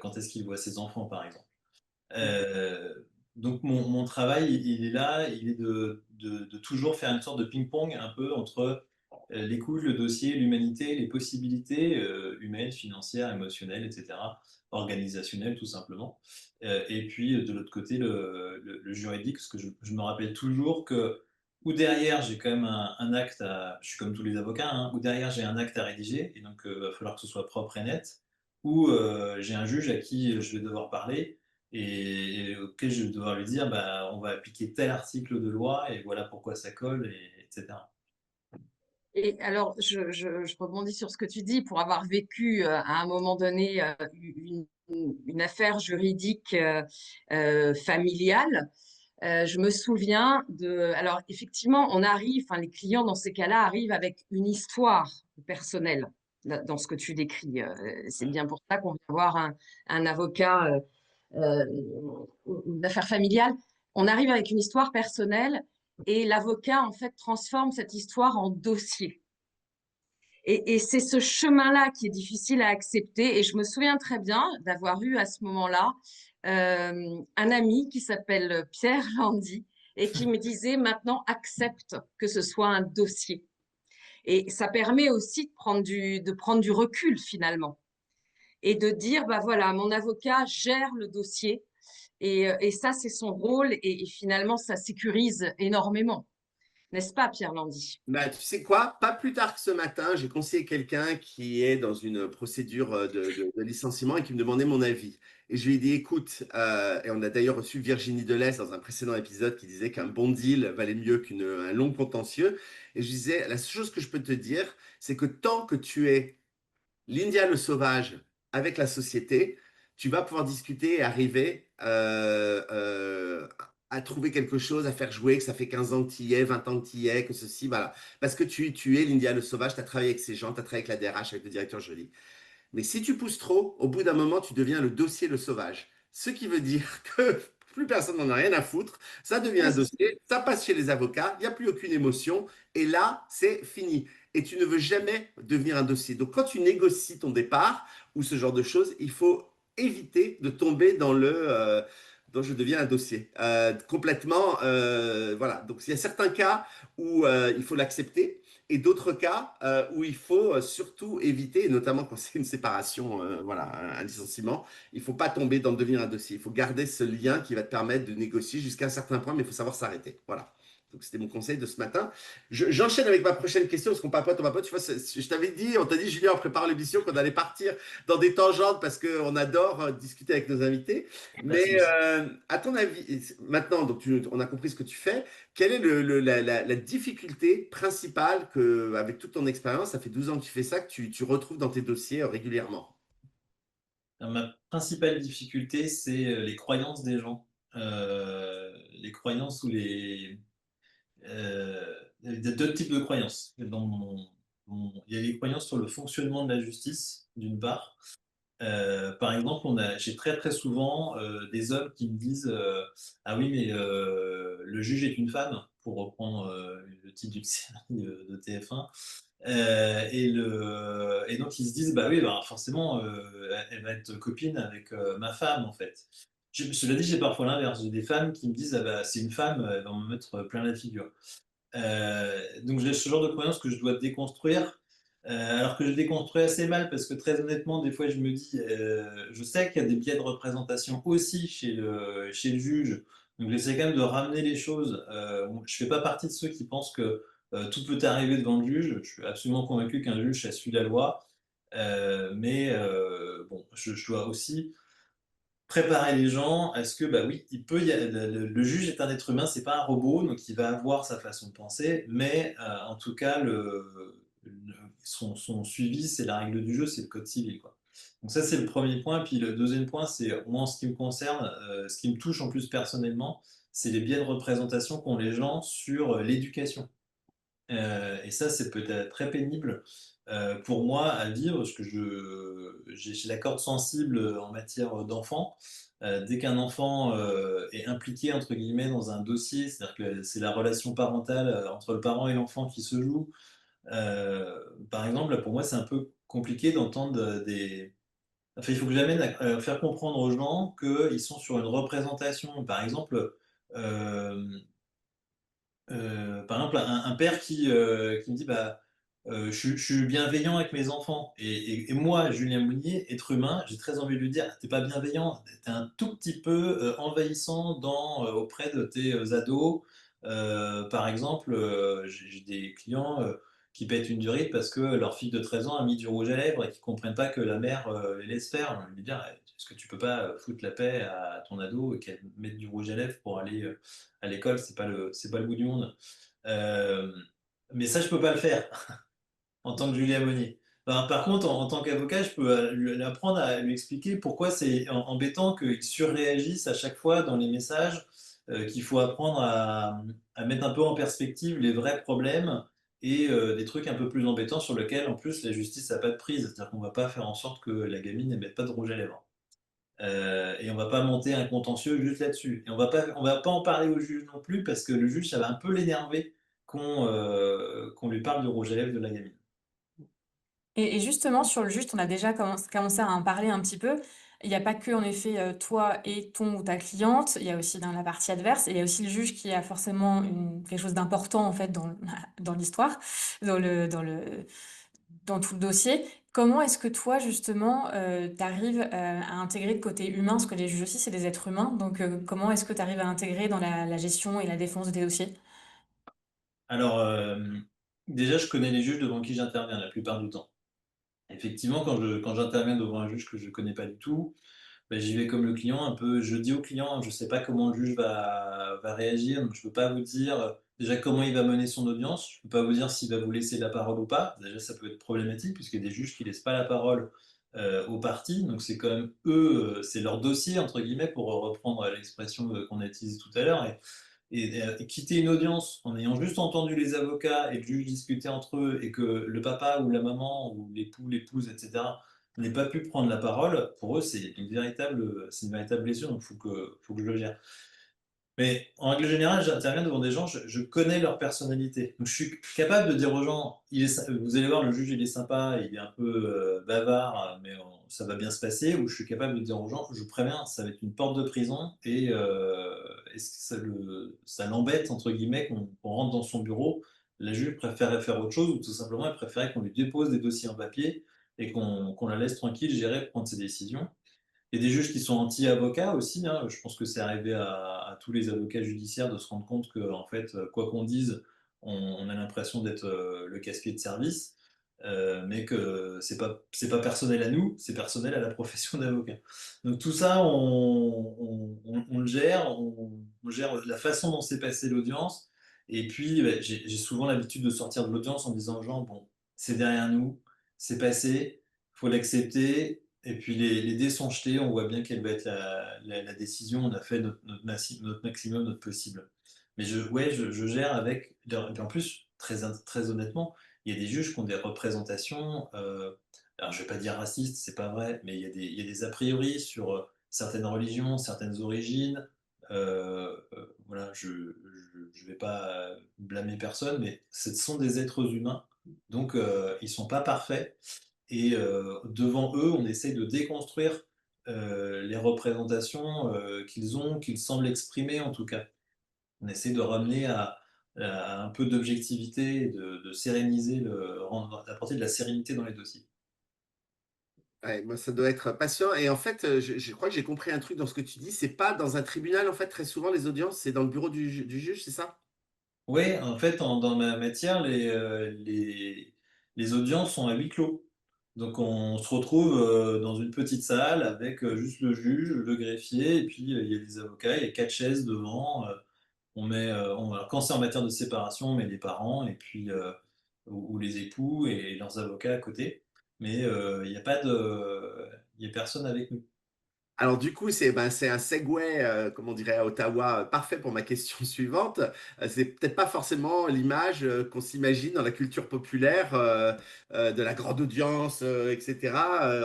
quand est-ce qu'il voit ses enfants, par exemple. Euh, donc mon travail, il est là, il est de toujours faire une sorte de ping-pong un peu entre l'écoute, le dossier, l'humanité, les possibilités humaines, financières, émotionnelles, etc., organisationnelles tout simplement. Et puis de l'autre côté, le juridique, parce que je me rappelle toujours que ou derrière j'ai quand même un acte je suis comme tous les avocats, hein, ou derrière j'ai un acte à rédiger, et donc il va falloir que ce soit propre et net, ou j'ai un juge à qui je vais devoir parler et auquel je vais devoir lui dire bah, on va appliquer tel article de loi et voilà pourquoi ça colle, etc. Et alors, je rebondis sur ce que tu dis pour avoir vécu à un moment donné une affaire juridique familiale. Je me souviens Alors, effectivement, on arrive, enfin, les clients dans ces cas-là arrivent avec une histoire personnelle dans ce que tu décris. C'est bien pour ça qu'on vient voir un avocat, euh, une affaire familiale. On arrive avec une histoire personnelle et l'avocat, en fait, transforme cette histoire en dossier. Et c'est ce chemin-là qui est difficile à accepter. Et je me souviens très bien d'avoir eu à ce moment-là un ami qui s'appelle Pierre Landy et qui me disait maintenant accepte que ce soit un dossier. Et ça permet aussi de prendre du recul finalement et de dire bah voilà, mon avocat gère le dossier et ça c'est son rôle et finalement ça sécurise énormément. N'est-ce pas, Pierre Landy? Bah, tu sais quoi? Pas plus tard que ce matin, j'ai conseillé quelqu'un qui est dans une procédure de licenciement et qui me demandait mon avis. Et je lui ai dit, écoute, et on a d'ailleurs reçu Virginie Delez dans un précédent épisode qui disait qu'un bon deal valait mieux qu'un long contentieux. Et je disais, la seule chose que je peux te dire, c'est que tant que tu es l'India le sauvage avec la société, tu vas pouvoir discuter et arriver à trouver quelque chose, à faire jouer, que ça fait 15 ans que tu y es, 20 ans que tu y es, que ceci, voilà. Parce que tu es l'India le sauvage, tu as travaillé avec ces gens, tu as travaillé avec la DRH, avec le directeur juridique. Mais si tu pousses trop, au bout d'un moment, tu deviens le dossier le sauvage. Ce qui veut dire que plus personne n'en a rien à foutre, ça devient un dossier, ça passe chez les avocats, il n'y a plus aucune émotion, et là, c'est fini. Et tu ne veux jamais devenir un dossier. Donc, quand tu négocies ton départ ou ce genre de choses, il faut éviter de tomber dans dans je deviens un dossier. Complètement, voilà. Donc, il y a certains cas où il faut l'accepter et d'autres cas où il faut surtout éviter, et notamment quand c'est une séparation, voilà, un licenciement, il ne faut pas tomber dans devenir un dossier. Il faut garder ce lien qui va te permettre de négocier jusqu'à un certain point, mais il faut savoir s'arrêter. Voilà. Donc, c'était mon conseil de ce matin. J'enchaîne avec ma prochaine question, parce qu'on papote, on papote. Tu vois, je t'avais dit, on t'a dit, Julien, en préparant l'émission, qu'on allait partir dans des tangentes parce qu'on adore discuter avec nos invités. Mais à ton avis, maintenant, donc on a compris ce que tu fais. Quelle est la difficulté principale que, avec toute ton expérience, ça fait 12 ans que tu fais ça, que tu retrouves dans tes dossiers régulièrement? Ma principale difficulté, c'est les croyances des gens. Les croyances ou il y a deux types de croyances. Il y a les croyances sur le fonctionnement de la justice, d'une part. Par exemple, j'ai très très souvent des hommes qui me disent ah oui, mais le juge est une femme, pour reprendre le titre d'une série de TF1. Et donc ils se disent bah oui, bah, forcément, elle va être copine avec ma femme en fait. Cela dit, j'ai parfois l'inverse. J'ai des femmes qui me disent ah bah c'est une femme, elle va me mettre plein la figure. Donc j'ai ce genre de croyance que je dois déconstruire, alors que je déconstruis assez mal parce que très honnêtement, des fois je me dis, je sais qu'il y a des biais de représentation aussi chez le juge, donc j'essaie quand même de ramener les choses. Je fais pas partie de ceux qui pensent que tout peut arriver devant le juge. Je suis absolument convaincu qu'un juge, ça suit la loi, mais bon, je dois aussi préparer les gens à ce que, bah oui, il peut le juge est un être humain, c'est pas un robot, donc il va avoir sa façon de penser, mais en tout cas, son suivi, c'est la règle du jeu, c'est le code civil, quoi. Donc ça, c'est le premier point. Puis le deuxième point, c'est, moi, en ce qui me concerne, ce qui me touche en plus personnellement, c'est les biais de représentation qu'ont les gens sur l'éducation. Et ça, c'est peut-être très pénible pour moi à vivre, parce que j'ai la corde sensible en matière d'enfant. Dès qu'un enfant est impliqué, entre guillemets, dans un dossier, c'est-à-dire que c'est la relation parentale entre le parent et l'enfant qui se joue. Par exemple, pour moi, c'est un peu compliqué d'entendre des... Enfin, il faut que j'amène à faire comprendre aux gens qu'ils sont sur une représentation. Par exemple, euh, par exemple, un père qui me dit bah, je suis bienveillant avec mes enfants. Et moi, Julien Mounier, être humain, j'ai très envie de lui dire t'es pas bienveillant, t'es un tout petit peu envahissant auprès de tes ados. Par exemple, j'ai des clients qui pètent une durite parce que leur fille de 13 ans a mis du rouge à lèvres et qui comprennent pas que la mère les laisse faire. Je lui dis est-ce que tu peux pas foutre la paix à ton ado et qu'elle mette du rouge à lèvres pour aller à l'école, c'est pas le bout du monde. Euh, mais ça, je peux pas le faire en tant que Julien Monnier. Enfin, par contre, en tant qu'avocat, je peux lui apprendre à lui expliquer pourquoi c'est embêtant qu'il surréagisse à chaque fois dans les messages, qu'il faut apprendre à mettre un peu en perspective les vrais problèmes et des trucs un peu plus embêtants sur lesquels, en plus, la justice n'a pas de prise. C'est-à-dire qu'on va pas faire en sorte que la gamine ne mette pas de rouge à lèvres. Et on va pas monter un contentieux juste là-dessus. Et on va pas en parler au juge non plus parce que le juge, ça va un peu l'énerver qu'on lui parle de rouge à lèvres de la gamine. Et justement, sur le juste, on a déjà commencé à en parler un petit peu. Il n'y a pas que, en effet, toi et ton ou ta cliente, il y a aussi dans la partie adverse, et il y a aussi le juge qui a forcément quelque chose d'important, en fait, dans l'histoire, dans tout le dossier. Comment est-ce que toi, justement, tu arrives à intégrer le côté humain, parce que les juges aussi, c'est des êtres humains, donc comment est-ce que tu arrives à intégrer dans la gestion et la défense des dossiers? Alors, déjà, je connais les juges devant qui j'interviens la plupart du temps. Effectivement, quand j'interviens devant un juge que je ne connais pas du tout, ben, j'y vais comme le client, un peu, je dis au client, je ne sais pas comment le juge va réagir, donc je ne peux pas vous dire déjà comment il va mener son audience, je ne peux pas vous dire s'il va vous laisser la parole ou pas. Déjà, ça peut être problématique, puisqu'il y a des juges qui ne laissent pas la parole aux parties, donc c'est quand même eux, c'est leur dossier, entre guillemets, pour reprendre l'expression qu'on a utilisée tout à l'heure. Et quitter une audience en ayant juste entendu les avocats et le juge discuter entre eux et que le papa ou la maman ou l'époux, l'épouse, etc., n'aient pas pu prendre la parole, pour eux, c'est une véritable blessure, donc faut que je le gère. Mais en règle générale, j'interviens devant des gens, je connais leur personnalité. Donc je suis capable de dire aux gens, vous allez voir, le juge il est sympa, il est un peu bavard, mais ça va bien se passer. Ou je suis capable de dire aux gens, je vous préviens, ça va être une porte de prison et ça l'embête, entre guillemets, qu'on rentre dans son bureau. La juge préférait faire autre chose ou tout simplement elle préférait qu'on lui dépose des dossiers en papier et qu'on la laisse tranquille gérer, prendre ses décisions. Il y a des juges qui sont anti-avocats aussi, hein. Je pense que c'est arrivé à tous les avocats judiciaires de se rendre compte que, en fait, quoi qu'on dise, on a l'impression d'être le casse-pied de service, mais que c'est pas personnel à nous, c'est personnel à la profession d'avocat. Donc tout ça, on le gère, on gère la façon dont s'est passée l'audience. Et puis, bah, j'ai souvent l'habitude de sortir de l'audience en disant aux gens, bon, c'est derrière nous, c'est passé, faut l'accepter. Et puis les dés sont jetés, on voit bien quelle va être la décision, on a fait notre maximum, notre possible. Mais ouais, je gère avec. Et puis en plus, très honnêtement, il y a des juges qui ont des représentations, alors je vais pas dire racistes, c'est pas vrai, mais il y a des a priori sur certaines religions, certaines origines. Voilà, je vais pas blâmer personne, mais ce sont des êtres humains, donc ils sont pas parfaits. Et devant eux, on essaye de déconstruire les représentations qu'ils ont, qu'ils semblent exprimer en tout cas. On essaie de ramener à un peu d'objectivité, et de séréniser, d'apporter de la sérénité dans les dossiers. Ouais, moi, ça doit être patient. Et en fait, je crois que j'ai compris un truc dans ce que tu dis. C'est pas dans un tribunal, en fait, très souvent, les audiences, c'est dans le bureau du juge, c'est ça? Oui, en fait, dans ma matière, les audiences sont à huis clos. Donc on se retrouve dans une petite salle avec juste le juge, le greffier, et puis il y a des avocats, il y a 4 chaises devant. Alors quand c'est en matière de séparation, on met les parents, et puis, ou les époux et leurs avocats à côté. Mais il n'y a pas il y a personne avec nous. Alors du coup, c'est un segue, comme on dirait à Ottawa, parfait pour ma question suivante. C'est peut-être pas forcément l'image qu'on s'imagine dans la culture populaire de la grande audience, etc.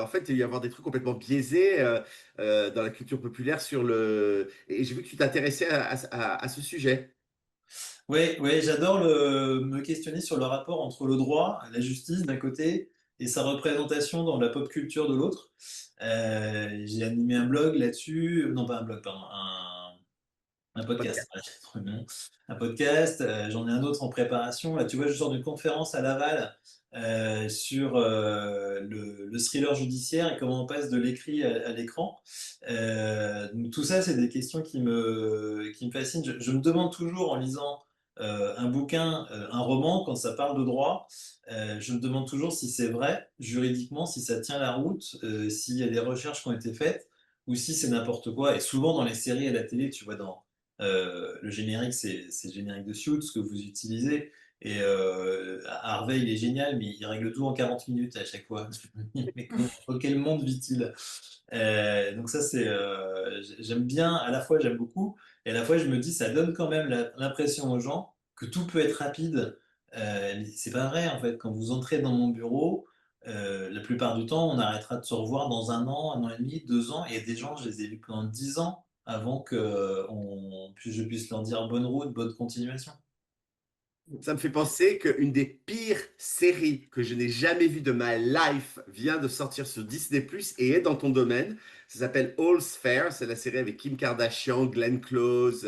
En fait, il y a avoir des trucs complètement biaisés dans la culture populaire sur le. Et j'ai vu que tu t'intéressais à ce sujet. Oui, ouais, j'adore me questionner sur le rapport entre le droit, la justice d'un côté, et sa représentation dans la pop culture de l'autre. J'ai animé un blog là-dessus, non pas un blog, pardon, un podcast, Podcast. voilà, j'ai trouvé le nom. Un podcast, j'en ai un autre en préparation. Là, tu vois, je sors d'une conférence à Laval sur le thriller judiciaire et comment on passe de l'écrit à l'écran. Donc tout ça, c'est des questions qui me fascinent. Je me demande toujours en lisant un bouquin, un roman, quand ça parle de droit, je me demande toujours si c'est vrai juridiquement, si ça tient la route, s'il y a des recherches qui ont été faites ou si c'est n'importe quoi. Et souvent dans les séries et la télé, tu vois, le générique, c'est le générique de Suits que vous utilisez. Et Harvey, il est génial, mais il règle tout en 40 minutes à chaque fois. Mais dans quel monde vit-il? Donc ça, j'aime bien, à la fois j'aime beaucoup, et à la fois je me dis, ça donne quand même l'impression aux gens que tout peut être rapide. Mais c'est pas vrai, en fait. Quand vous entrez dans mon bureau, la plupart du temps, on arrêtera de se revoir dans 1 an, 1 an et demi, 2 ans, et il y a des gens, je les ai vus pendant 10 ans avant que je puisse leur dire bonne route, bonne continuation. Ça me fait penser qu'une des pires séries que je n'ai jamais vues de ma life vient de sortir sur Disney+ et est dans ton domaine. Ça s'appelle All's Fair. C'est la série avec Kim Kardashian, Glenn Close,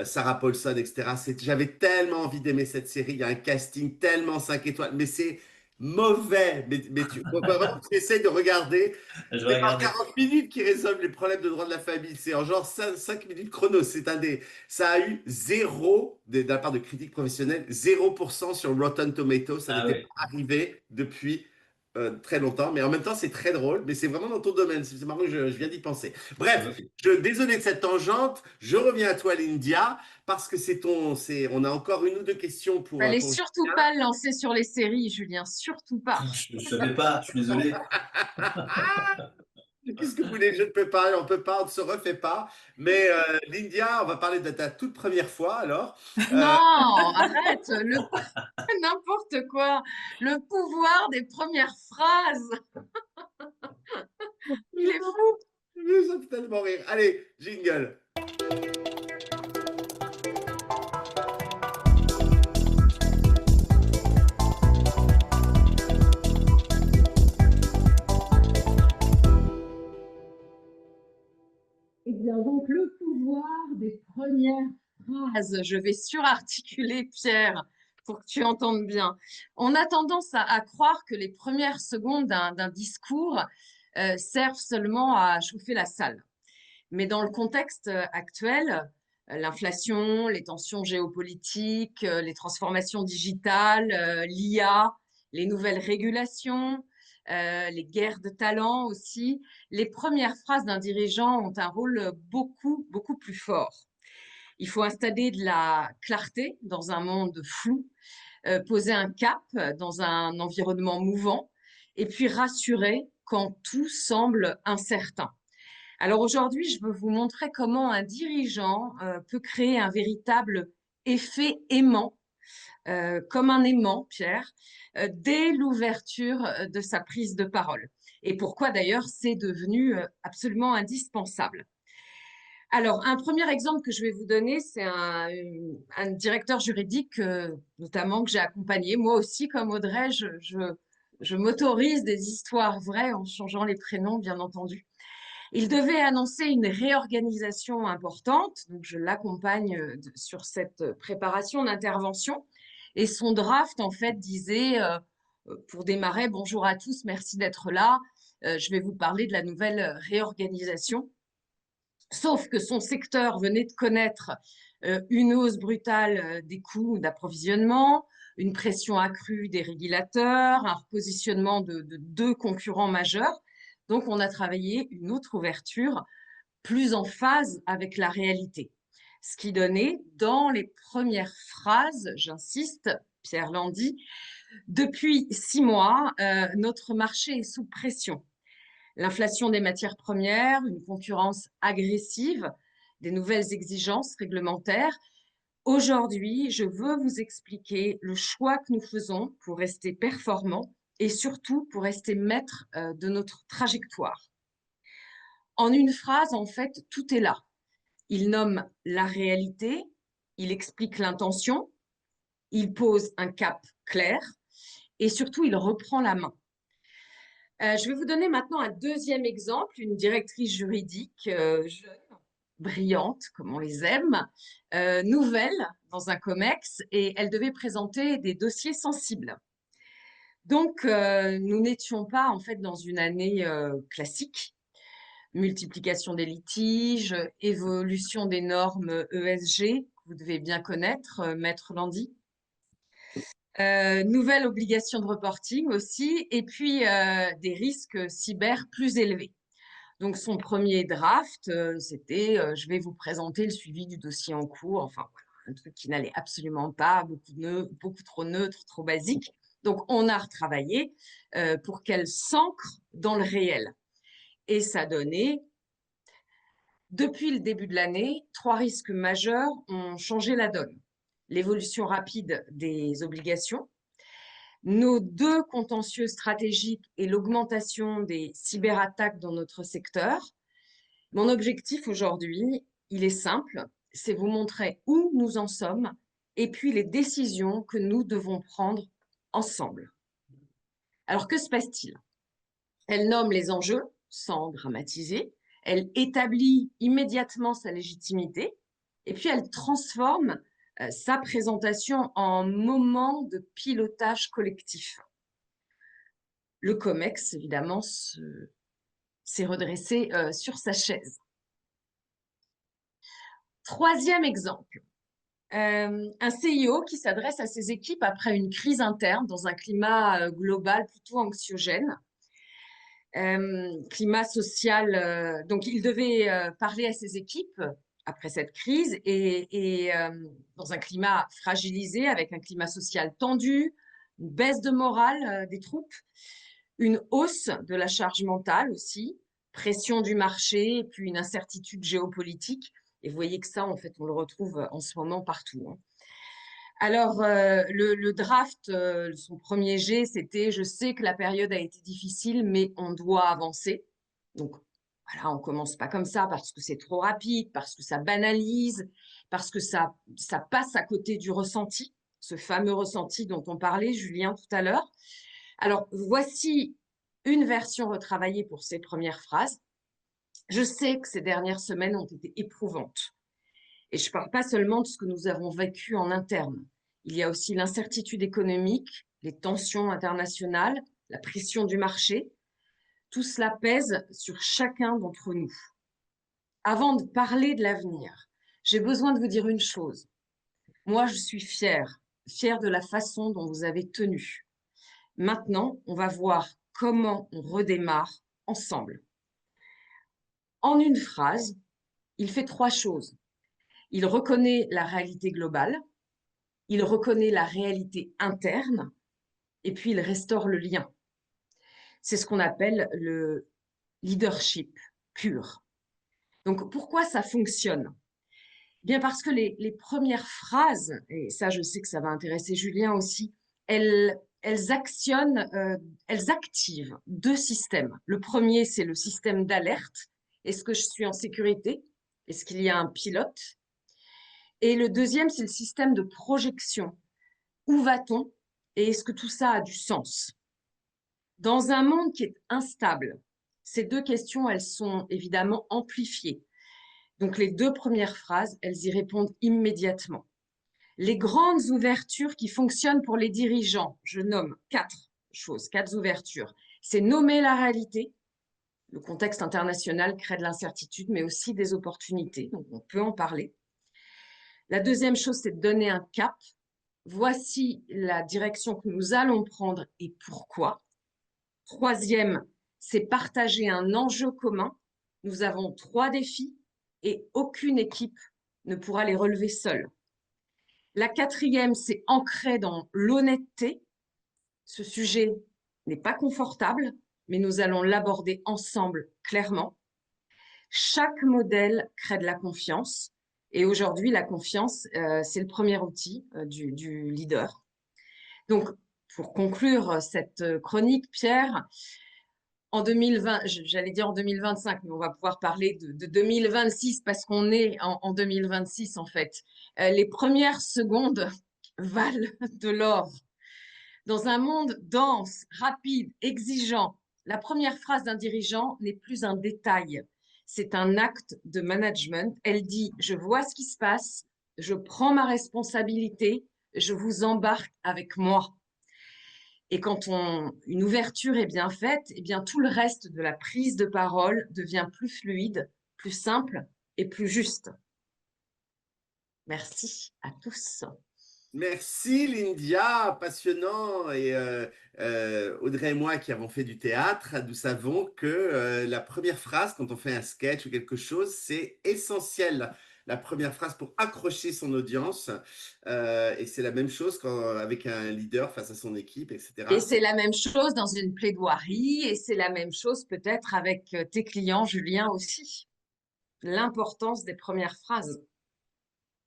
Sarah Paulson, etc. J'avais tellement envie d'aimer cette série. Il y a un casting tellement 5 étoiles, mais c'est mauvais. Mais faut vraiment que tu essayes de regarder. Je vais C'est par regarder. 40 minutes qu'ils résolvent les problèmes de droit de la famille. C'est en genre 5 minutes chrono. Ça a eu zéro, de la part de critiques professionnelles, 0% sur Rotten Tomatoes. Ça Ah n'était pas oui. arrivé depuis très longtemps. Mais en même temps, c'est très drôle. Mais c'est vraiment dans ton domaine. C'est marrant que je viens d'y penser. Bref, Ok. désolé de cette tangente. Je reviens à toi, Lindia, parce que on a encore une ou deux questions Fallait pour surtout pas le lancer sur les séries, Julien, surtout pas. Je savais pas, je suis désolé. Qu'est-ce que vous voulez? Je ne peux pas, on ne peut pas, on ne se refait pas. Mais Lindia, on va parler de ta toute première fois alors. Euh, Non, arrête, n'importe quoi. Le pouvoir des premières phrases. Il est fou. Ça me fait tellement rire. Allez, jingle. Alors donc le pouvoir des premières phrases. Je vais surarticuler Pierre pour que tu entendes bien. On a tendance à croire que les premières secondes d'un discours servent seulement à chauffer la salle. Mais dans le contexte actuel, l'inflation, les tensions géopolitiques, les transformations digitales, l'IA, les nouvelles régulations, les guerres de talents aussi, les premières phrases d'un dirigeant ont un rôle beaucoup plus fort. Il faut installer de la clarté dans un monde flou, poser un cap dans un environnement mouvant et puis rassurer quand tout semble incertain. Alors aujourd'hui, je veux vous montrer comment un dirigeant peut créer un véritable effet aimant, comme un aimant, Pierre, dès l'ouverture de sa prise de parole. Et pourquoi d'ailleurs c'est devenu absolument indispensable. Alors, un premier exemple que je vais vous donner, c'est un directeur juridique, notamment que j'ai accompagné. Moi aussi, comme Audrey, je m'autorise des histoires vraies en changeant les prénoms, bien entendu. Il devait annoncer une réorganisation importante, donc je l'accompagne sur cette préparation d'intervention. Et son draft, en fait, disait, pour démarrer, bonjour à tous, merci d'être là. Je vais vous parler de la nouvelle réorganisation. Sauf que son secteur venait de connaître une hausse brutale des coûts d'approvisionnement, une pression accrue des régulateurs, un repositionnement de deux concurrents majeurs. Donc, on a travaillé une autre ouverture plus en phase avec la réalité. Ce qui donnait dans les premières phrases, j'insiste, Pierre Landy, depuis 6 mois, notre marché est sous pression. L'inflation des matières premières, une concurrence agressive, des nouvelles exigences réglementaires. Aujourd'hui, je veux vous expliquer le choix que nous faisons pour rester performants et surtout pour rester maître de notre trajectoire. En une phrase, en fait, tout est là. Il nomme la réalité, il explique l'intention, il pose un cap clair et surtout, il reprend la main. Je vais vous donner maintenant un deuxième exemple, une directrice juridique jeune, brillante, comme on les aime, nouvelle dans un COMEX, et elle devait présenter des dossiers sensibles. Donc, nous n'étions pas en fait dans une année classique. Multiplication des litiges, évolution des normes ESG, que vous devez bien connaître, Maître Landy. Nouvelle obligation de reporting aussi, et puis des risques cyber plus élevés. Donc, son premier draft, c'était je vais vous présenter le suivi du dossier en cours. Enfin, voilà, un truc qui n'allait absolument pas, beaucoup trop neutre, trop basique. Donc, on a retravaillé pour qu'elle s'ancre dans le réel. Et ça donnait, depuis le début de l'année, 3 risques majeurs ont changé la donne. L'évolution rapide des obligations, nos 2 contentieux stratégiques et l'augmentation des cyberattaques dans notre secteur. Mon objectif aujourd'hui, il est simple, c'est vous montrer où nous en sommes et puis les décisions que nous devons prendre ensemble. Alors, que se passe-t-il? Elle nomme les enjeux sans dramatiser, elle établit immédiatement sa légitimité et puis elle transforme sa présentation en moment de pilotage collectif. Le COMEX, évidemment, s'est redressé sur sa chaise. Troisième exemple, un CIO qui s'adresse à ses équipes après une crise interne dans un climat global plutôt anxiogène. Climat social, donc il devait parler à ses équipes après cette crise et dans un climat fragilisé avec un climat social tendu, une baisse de morale des troupes, une hausse de la charge mentale aussi, pression du marché et puis une incertitude géopolitique. Et vous voyez que ça, en fait, on le retrouve en ce moment partout, hein. Alors, le draft, son premier jet, c'était « Je sais que la période a été difficile, mais on doit avancer ». Donc, voilà, on commence pas comme ça parce que c'est trop rapide, parce que ça banalise, parce que ça passe à côté du ressenti, ce fameux ressenti dont on parlait, Julien, tout à l'heure. Alors, voici une version retravaillée pour ces premières phrases. Je sais que ces dernières semaines ont été éprouvantes. Et je ne parle pas seulement de ce que nous avons vécu en interne. Il y a aussi l'incertitude économique, les tensions internationales, la pression du marché. Tout cela pèse sur chacun d'entre nous. Avant de parler de l'avenir, j'ai besoin de vous dire une chose. Moi, je suis fière de la façon dont vous avez tenu. Maintenant, on va voir comment on redémarre ensemble. En une phrase, il fait 3 choses. Il reconnaît la réalité globale, il reconnaît la réalité interne, et puis il restaure le lien. C'est ce qu'on appelle le leadership pur. Donc, pourquoi ça fonctionne? Bien parce que les premières phrases, et ça, je sais que ça va intéresser Julien aussi, elles actionnent, elles activent 2 systèmes. Le premier, c'est le système d'alerte. Est-ce que je suis en sécurité? Est-ce qu'il y a un pilote? Et le deuxième, c'est le système de projection. Où va-t-on? Et est-ce que tout ça a du sens? Dans un monde qui est instable, ces 2 questions, elles sont évidemment amplifiées. Donc les 2 premières phrases, elles y répondent immédiatement. Les grandes ouvertures qui fonctionnent pour les dirigeants, je nomme 4 choses, 4 ouvertures. C'est nommer la réalité. Le contexte international crée de l'incertitude, mais aussi des opportunités, donc on peut en parler. La deuxième chose, c'est de donner un cap. Voici la direction que nous allons prendre et pourquoi. Troisième, c'est partager un enjeu commun. Nous avons 3 défis et aucune équipe ne pourra les relever seule. La quatrième, c'est ancré dans l'honnêteté. Ce sujet n'est pas confortable, mais nous allons l'aborder ensemble clairement. Chaque modèle crée de la confiance. Et aujourd'hui, la confiance, c'est le premier outil du leader. Donc, pour conclure cette chronique, Pierre, en 2020, j'allais dire en 2025, mais on va pouvoir parler de 2026 parce qu'on est en 2026 en fait. Les premières secondes valent de l'or. Dans un monde dense, rapide, exigeant, la première phrase d'un dirigeant n'est plus un détail. C'est un acte de management. Elle dit, je vois ce qui se passe, je prends ma responsabilité, je vous embarque avec moi. Et quand une ouverture est bien faite, eh bien tout le reste de la prise de parole devient plus fluide, plus simple et plus juste. Merci à tous. Merci Lindia, passionnant. Et Audrey et moi qui avons fait du théâtre, nous savons que la première phrase quand on fait un sketch ou quelque chose, c'est essentiel. La première phrase pour accrocher son audience. Et c'est la même chose avec un leader face à son équipe, Et etc. c'est la même chose dans une plaidoirie et c'est la même chose peut-être avec tes clients, Julien, aussi. L'importance des premières phrases.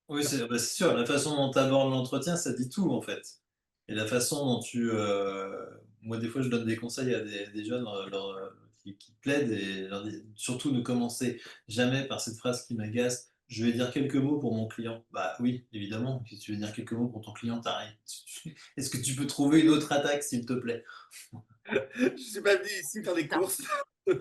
Oui, c'est sûr, la façon dont tu abordes l'entretien, ça dit tout en fait. Et la façon dont moi, des fois, je donne des conseils à des jeunes qui plaident et leur dis surtout ne commencez jamais par cette phrase qui m'agace. Je vais dire quelques mots pour mon client. Bah oui, évidemment, si tu veux dire quelques mots pour ton client, t'arrêtes. Est-ce que tu peux trouver une autre attaque, s'il te plaît? Je suis pas venu ici faire des courses.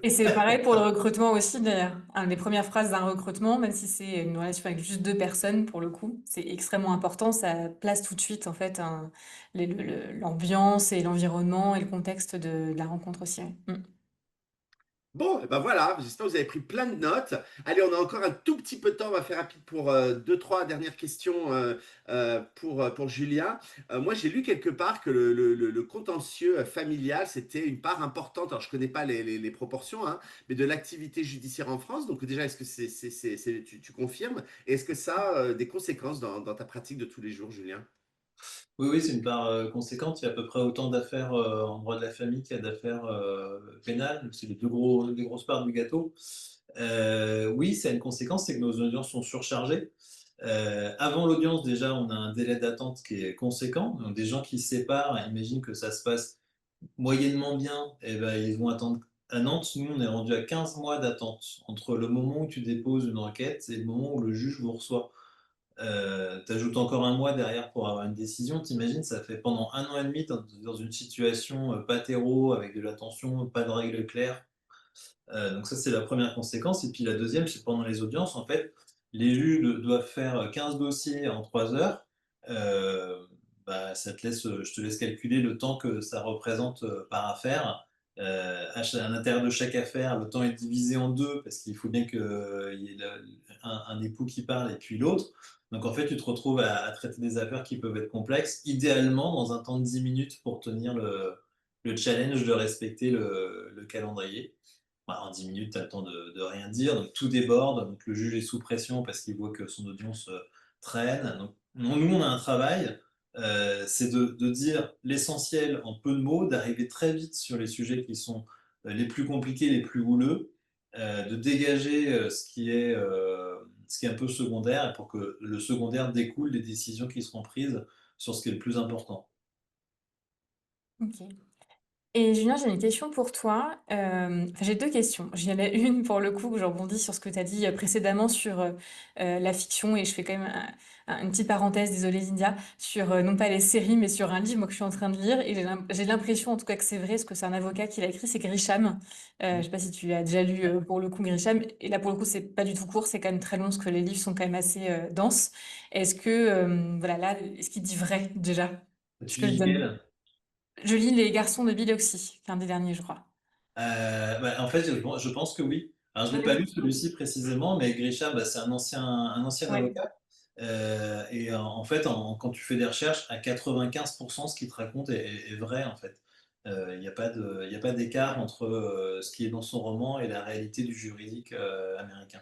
Et c'est pareil pour le recrutement aussi, d'ailleurs. Une des premières phrases d'un recrutement, même si c'est une relation avec juste 2 personnes, pour le coup, c'est extrêmement important. Ça place tout de suite, en fait, l'ambiance et l'environnement et le contexte de la rencontre aussi. Ouais. Mm. Bon, et ben voilà, j'espère que vous avez pris plein de notes. Allez, on a encore un tout petit peu de temps, on va faire rapide pour 2, 3 dernières questions pour Julien. Moi, j'ai lu quelque part que le contentieux familial, c'était une part importante, alors je connais pas les proportions, hein, mais de l'activité judiciaire en France. Donc déjà, est-ce que tu confirmes? Et est-ce que ça a des conséquences dans ta pratique de tous les jours, Julien? Oui, oui, c'est une part conséquente. Il y a à peu près autant d'affaires en droit de la famille qu'il y a d'affaires pénales. C'est les deux grosses parts du gâteau. Oui, ça a une conséquence, c'est que nos audiences sont surchargées. Avant l'audience, déjà, on a un délai d'attente qui est conséquent. Donc, des gens qui se séparent, imagine que ça se passe moyennement bien, et ben, ils vont attendre à Nantes. Nous, on est rendu à 15 mois d'attente entre le moment où tu déposes une enquête et le moment où le juge vous reçoit. T'ajoutes encore un mois derrière pour avoir une décision, t'imagines, ça fait pendant 1 an et demi dans une situation pas terreau, avec de la tension, pas de règles claires. Donc ça, c'est la première conséquence. Et puis la deuxième, c'est pendant les audiences, en fait, les juges doivent faire 15 dossiers en 3 heures. Euh, Ça te laisse, je te laisse calculer le temps que ça représente par affaire. À l'intérieur de chaque affaire, le temps est divisé en deux parce qu'il faut bien qu'il y ait un époux qui parle et puis l'autre. Donc en fait, tu te retrouves à traiter des affaires qui peuvent être complexes, idéalement dans un temps de 10 minutes pour tenir le challenge de respecter le calendrier. En 10 minutes, tu as le temps de rien dire, donc tout déborde, donc le juge est sous pression parce qu'il voit que son audience traîne. Donc, nous, on a un travail, c'est de dire l'essentiel en peu de mots, d'arriver très vite sur les sujets qui sont les plus compliqués, les plus houleux, de dégager ce qui est un peu secondaire, pour que le secondaire découle des décisions qui seront prises sur ce qui est le plus important. Ok. Et Julien, j'ai une question pour toi. Enfin, j'ai deux questions. J'en ai une pour le coup, que je rebondis sur ce que tu as dit précédemment sur la fiction, et je fais quand même une petite parenthèse, désolée Lydia, sur non pas les séries, mais sur un livre moi, que je suis en train de lire. Et j'ai l'impression en tout cas que c'est vrai, parce que c'est un avocat qui l'a écrit, c'est Grisham. Je sais pas si tu l'as déjà lu pour le coup, Grisham. Et là, pour le coup, c'est pas du tout court, c'est quand même très long, parce que les livres sont quand même assez denses. Est-ce que, voilà, là, est-ce qu'il dit vrai déjà? Est-ce Tu que je lis donne... quel? Je lis Les Garçons de Biloxi, qui est un des derniers, je crois. En fait, je pense que oui. Alors, je ne l'ai pas lu celui-ci précisément, mais Grisha, c'est un ancien Ouais, avocat. En fait, quand tu fais des recherches, à 95%, ce qu'il te raconte est vrai, en fait. Il n'y a pas il y a pas d'écart entre ce qui est dans son roman et la réalité du juridique américain.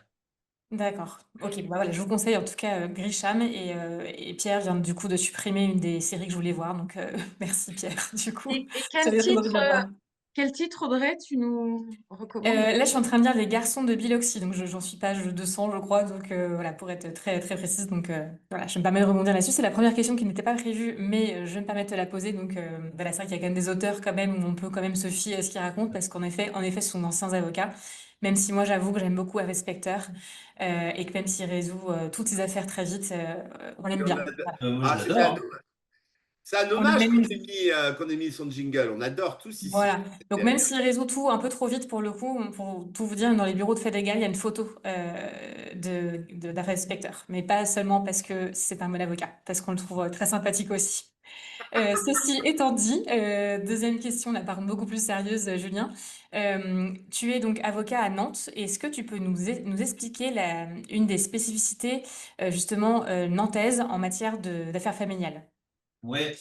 d'accord. Ok, bah voilà, je vous conseille en tout cas Grisham, et Pierre vient du coup de supprimer une des séries que je voulais voir, donc merci Pierre, du coup. Et J'avais très envie de la voir. quel titre, Audrey, tu nous recommandes? Là, je suis en train de lire Les Garçons de Biloxi, donc j'en suis page 200, je crois, donc voilà, pour être très, très précise. Donc voilà, je me permets de rebondir là-dessus. C'est la première question qui n'était pas prévue, mais je vais me permettre de la poser. Donc voilà, c'est vrai qu'il y a quand même des auteurs quand même où on peut quand même se fier à ce qu'ils racontent, parce en effet, ce sont d'anciens avocats. Même si moi, j'avoue que j'aime beaucoup Harvey Specter, et que même s'il résout toutes ses affaires très vite, on l'aime Et on bien. a- Voilà. Moi, je Ah, l'adore. c'est un On lui hommage même qu'on ait mis son jingle. On adore tous ici. Voilà. Donc même s'il résout tout un peu trop vite pour le coup, pour tout vous dire, dans les bureaux de fait légal, il y a une photo d'Harvey Specter. Mais pas seulement parce que c'est un bon avocat, parce qu'on le trouve très sympathique aussi. Ceci étant dit, deuxième question, là, par contre beaucoup plus sérieuse, Julien. Tu es donc avocat à Nantes. Est-ce que tu peux nous expliquer une des spécificités justement nantaises en matière d'affaires familiales? Ouais.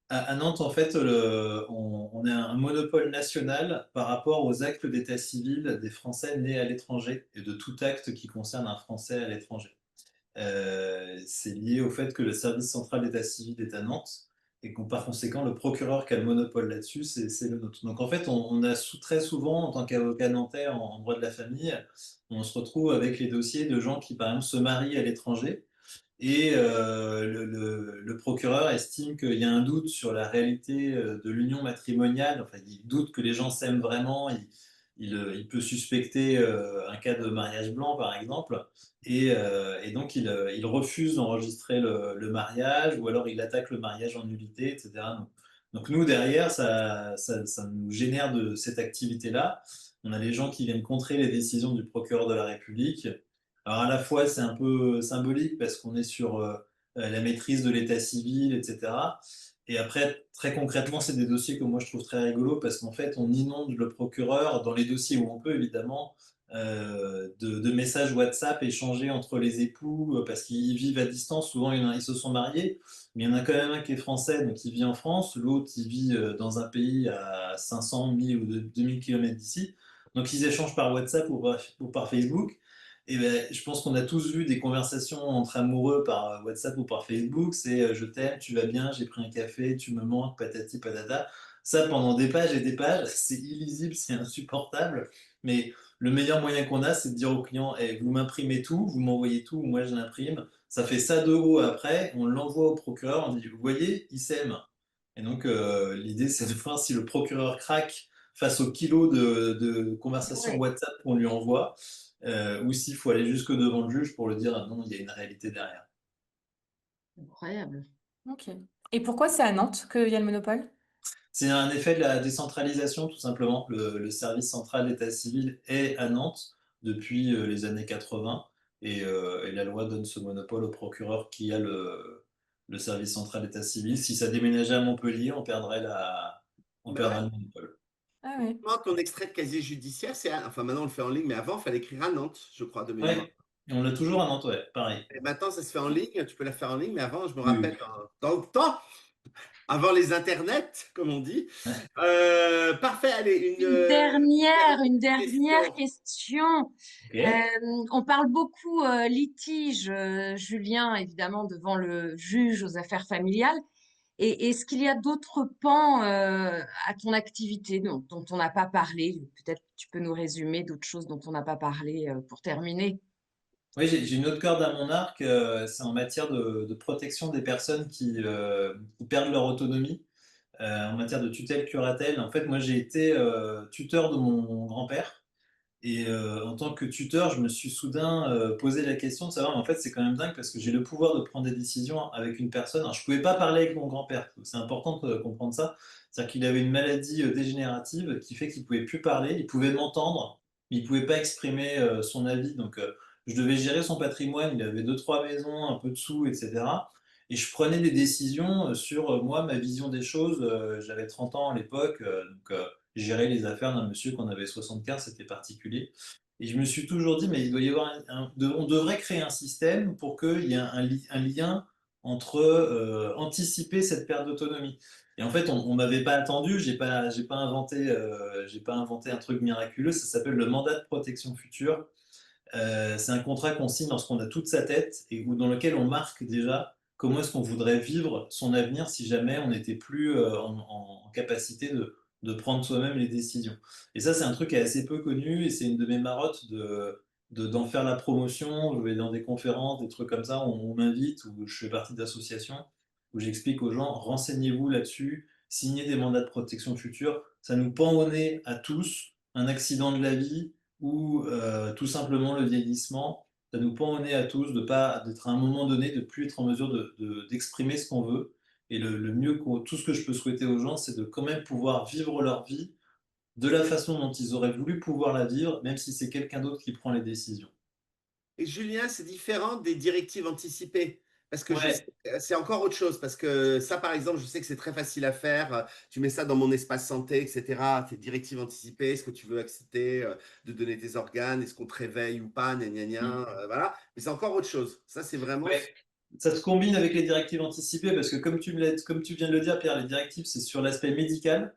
À Nantes, en fait, on a un monopole national par rapport aux actes d'état civil des Français nés à l'étranger et de tout acte qui concerne un Français à l'étranger. C'est lié au fait que le service central d'état civil est à Nantes et que par conséquent, le procureur qui a le monopole là-dessus, c'est le nôtre. Donc en fait, on a très souvent, en tant qu'avocat nantais en droit de la famille, on se retrouve avec les dossiers de gens qui, par exemple, se marient à l'étranger et le procureur estime qu'il y a un doute sur la réalité de l'union matrimoniale. Enfin, il doute que les gens s'aiment vraiment. Il peut suspecter un cas de mariage blanc, par exemple. Et donc, il refuse d'enregistrer le mariage, ou alors il attaque le mariage en nullité, etc. Donc nous, derrière, ça nous génère de cette activité-là. On a les gens qui viennent contrer les décisions du procureur de la République. Alors à la fois, c'est un peu symbolique parce qu'on est sur la maîtrise de l'état civil, etc. Et après, très concrètement, c'est des dossiers que moi je trouve très rigolos parce qu'en fait, on inonde le procureur dans les dossiers où on peut, évidemment, de messages WhatsApp échangés entre les époux parce qu'ils vivent à distance. Souvent, ils se sont mariés, mais il y en a quand même un qui est français, donc il vit en France. L'autre, il vit dans un pays à 500, 1000 ou 2000 km d'ici. Donc, ils échangent par WhatsApp ou par Facebook. Et ben, je pense qu'on a tous vu des conversations entre amoureux par WhatsApp ou par Facebook. C'est je t'aime, tu vas bien, j'ai pris un café, tu me manques, patati patata. Ça pendant des pages et des pages, c'est illisible, c'est insupportable. Mais le meilleur moyen qu'on a, c'est de dire au client, eh, vous m'imprimez tout, vous m'envoyez tout, moi je l'imprime. Ça fait ça de haut après, on l'envoie au procureur, on dit, vous voyez, il s'aime. Et donc l'idée, c'est de voir si le procureur craque face au kilo de conversations Ouais, WhatsApp qu'on lui envoie, ou s'il faut aller jusque devant le juge pour le dire, ah non, il y a une réalité derrière. incroyable. Ok. Et pourquoi c'est à Nantes qu'il y a le monopole? C'est un effet de la décentralisation, tout simplement. Le service central d'état civil est à Nantes depuis les années 80 et la loi donne ce monopole au procureur qui a le service central d'état civil. Si ça déménageait à Montpellier, on Ben ouais. perdrait le monopole. Ah oui. Moi, ton extrait de casier judiciaire, enfin maintenant on le fait en ligne, mais avant il fallait écrire à Nantes, je crois, de mémoire. Ouais, et on l'a toujours à Nantes, ouais, pareil. Et maintenant ça se fait en ligne, tu peux la faire en ligne, mais avant je me Oui, rappelle, oui. dans le temps, avant les internets, comme on dit. Parfait, allez, Une dernière question. question. Ok. On parle beaucoup litige, Julien, évidemment, devant le juge aux affaires familiales. Et est-ce qu'il y a d'autres pans à ton activité dont on n'a pas parlé? Peut-être tu peux nous résumer d'autres choses dont on n'a pas parlé pour terminer. Oui, j'ai une autre corde à mon arc, c'est en matière de protection des personnes qui perdent leur autonomie, en matière de tutelle curatelle. En fait, moi, j'ai été tuteur de mon grand-père. Et en tant que tuteur, je me suis soudain posé la question de savoir, mais en fait, c'est quand même dingue parce que j'ai le pouvoir de prendre des décisions avec une personne. Alors, je pouvais pas parler avec mon grand-père, c'est important de comprendre ça. C'est-à-dire qu'il avait une maladie dégénérative qui fait qu'il pouvait plus parler, il pouvait m'entendre, mais il pouvait pas exprimer son avis. Donc, je devais gérer son patrimoine. Il avait deux, trois maisons, un peu de sous, etc. Et je prenais des décisions sur moi, ma vision des choses. J'avais 30 ans à l'époque, gérer les affaires d'un monsieur qu'on avait 75, c'était particulier. Et je me suis toujours dit, mais il doit y avoir on devrait créer un système pour qu'il y ait un lien entre anticiper cette perte d'autonomie. Et en fait, on m'avait pas attendu, j'ai pas inventé un truc miraculeux, ça s'appelle le mandat de protection future. C'est un contrat qu'on signe lorsqu'on a toute sa tête et dans lequel on marque déjà comment est-ce qu'on voudrait vivre son avenir si jamais on n'était plus en capacité de prendre soi-même les décisions. Et ça, c'est un truc qui est assez peu connu et c'est une de mes marottes d'en faire la promotion. Je vais dans des conférences, des trucs comme ça, on m'invite ou je fais partie d'associations où j'explique aux gens, renseignez-vous là-dessus, signez des mandats de protection future, ça nous pend au nez à tous, un accident de la vie, ou tout simplement le vieillissement, ça nous pend au nez à tous de pas d'être à un moment donné de plus être en mesure d'exprimer ce qu'on veut. Et le mieux, tout ce que je peux souhaiter aux gens, c'est de quand même pouvoir vivre leur vie de la façon dont ils auraient voulu pouvoir la vivre, même si c'est quelqu'un d'autre qui prend les décisions. Et Julien, c'est différent des directives anticipées. Parce que je sais, Ouais. c'est encore autre chose. Parce que ça, par exemple, je sais que c'est très facile à faire. Tu mets ça dans mon espace santé, etc. Tes directives anticipées, est-ce que tu veux accepter de donner tes organes, est-ce qu'on te réveille ou pas, gna gna Mm. gna, voilà. Mais c'est encore autre chose. Ça, c'est vraiment. Ouais. Ça se combine avec les directives anticipées parce que comme tu viens de le dire, Pierre, les directives, c'est sur l'aspect médical.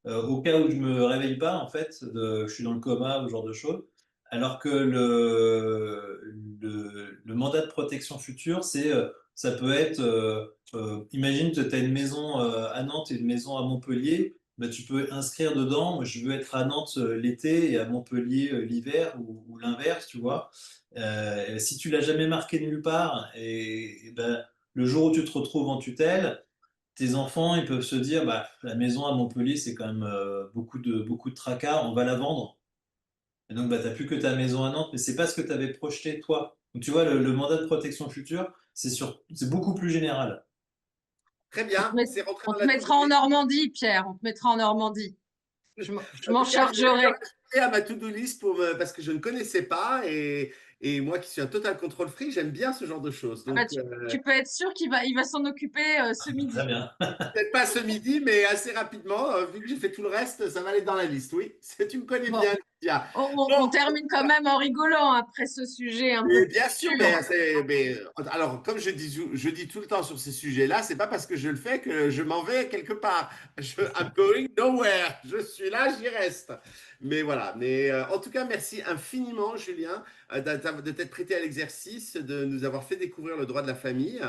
Au cas où je me réveille pas, en fait, je suis dans le coma ou ce genre de choses. Alors que le mandat de protection future, ça peut être, imagine, tu as une maison à Nantes et une maison à Montpellier, bah, tu peux inscrire dedans, moi, je veux être à Nantes l'été et à Montpellier l'hiver ou l'inverse, tu vois. Si tu l'as jamais marqué nulle part et ben, le jour où tu te retrouves en tutelle, tes enfants, ils peuvent se dire, bah, la maison à Montpellier, c'est quand même beaucoup de tracas, on va la vendre. Et donc, bah, tu n'as plus que ta maison à Nantes, mais c'est pas ce que tu avais projeté, toi. Donc, tu vois, le mandat de protection future, c'est beaucoup plus général. Très bien. C'est rentré On dans te la mettra en to-do. Normandie, Pierre, on te mettra en Normandie. Je En m'en tout cas, je vais le chargerai. rajouter à ma to-do list parce que je ne connaissais pas et moi qui suis un total control freak, j'aime bien ce genre de choses. Ah bah, Donc, tu peux être sûr il va s'en occuper ce Très midi. bien. peut-être pas ce midi, mais assez rapidement, vu que j'ai fait tout le reste, ça va aller dans la liste. Oui, tu me connais bien, Bon, Lydia. Bon, on termine quand même en rigolant après ce sujet un peu et plus bien sûr, dur. alors comme je dis tout le temps sur ces sujets-là, c'est pas parce que je le fais que je m'en vais quelque part. I'm going nowhere. Je suis là, j'y reste. Mais voilà. Mais en tout cas, merci infiniment, Julien, de t'être prêté à l'exercice, de nous avoir fait découvrir le droit de la famille.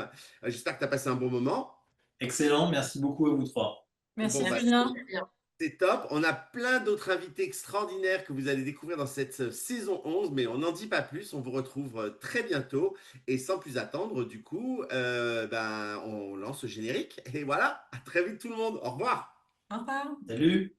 J'espère que tu as passé un bon moment. Excellent, merci beaucoup à vous trois. Merci Bon, bah, Merci, Julien. Julien. c'est top. On a plein d'autres invités extraordinaires que vous allez découvrir dans cette saison 11, mais on n'en dit pas plus. On vous retrouve très bientôt. Et sans plus attendre, du coup, on lance le générique. Et voilà, à très vite tout le monde. Au revoir. Au revoir. Salut!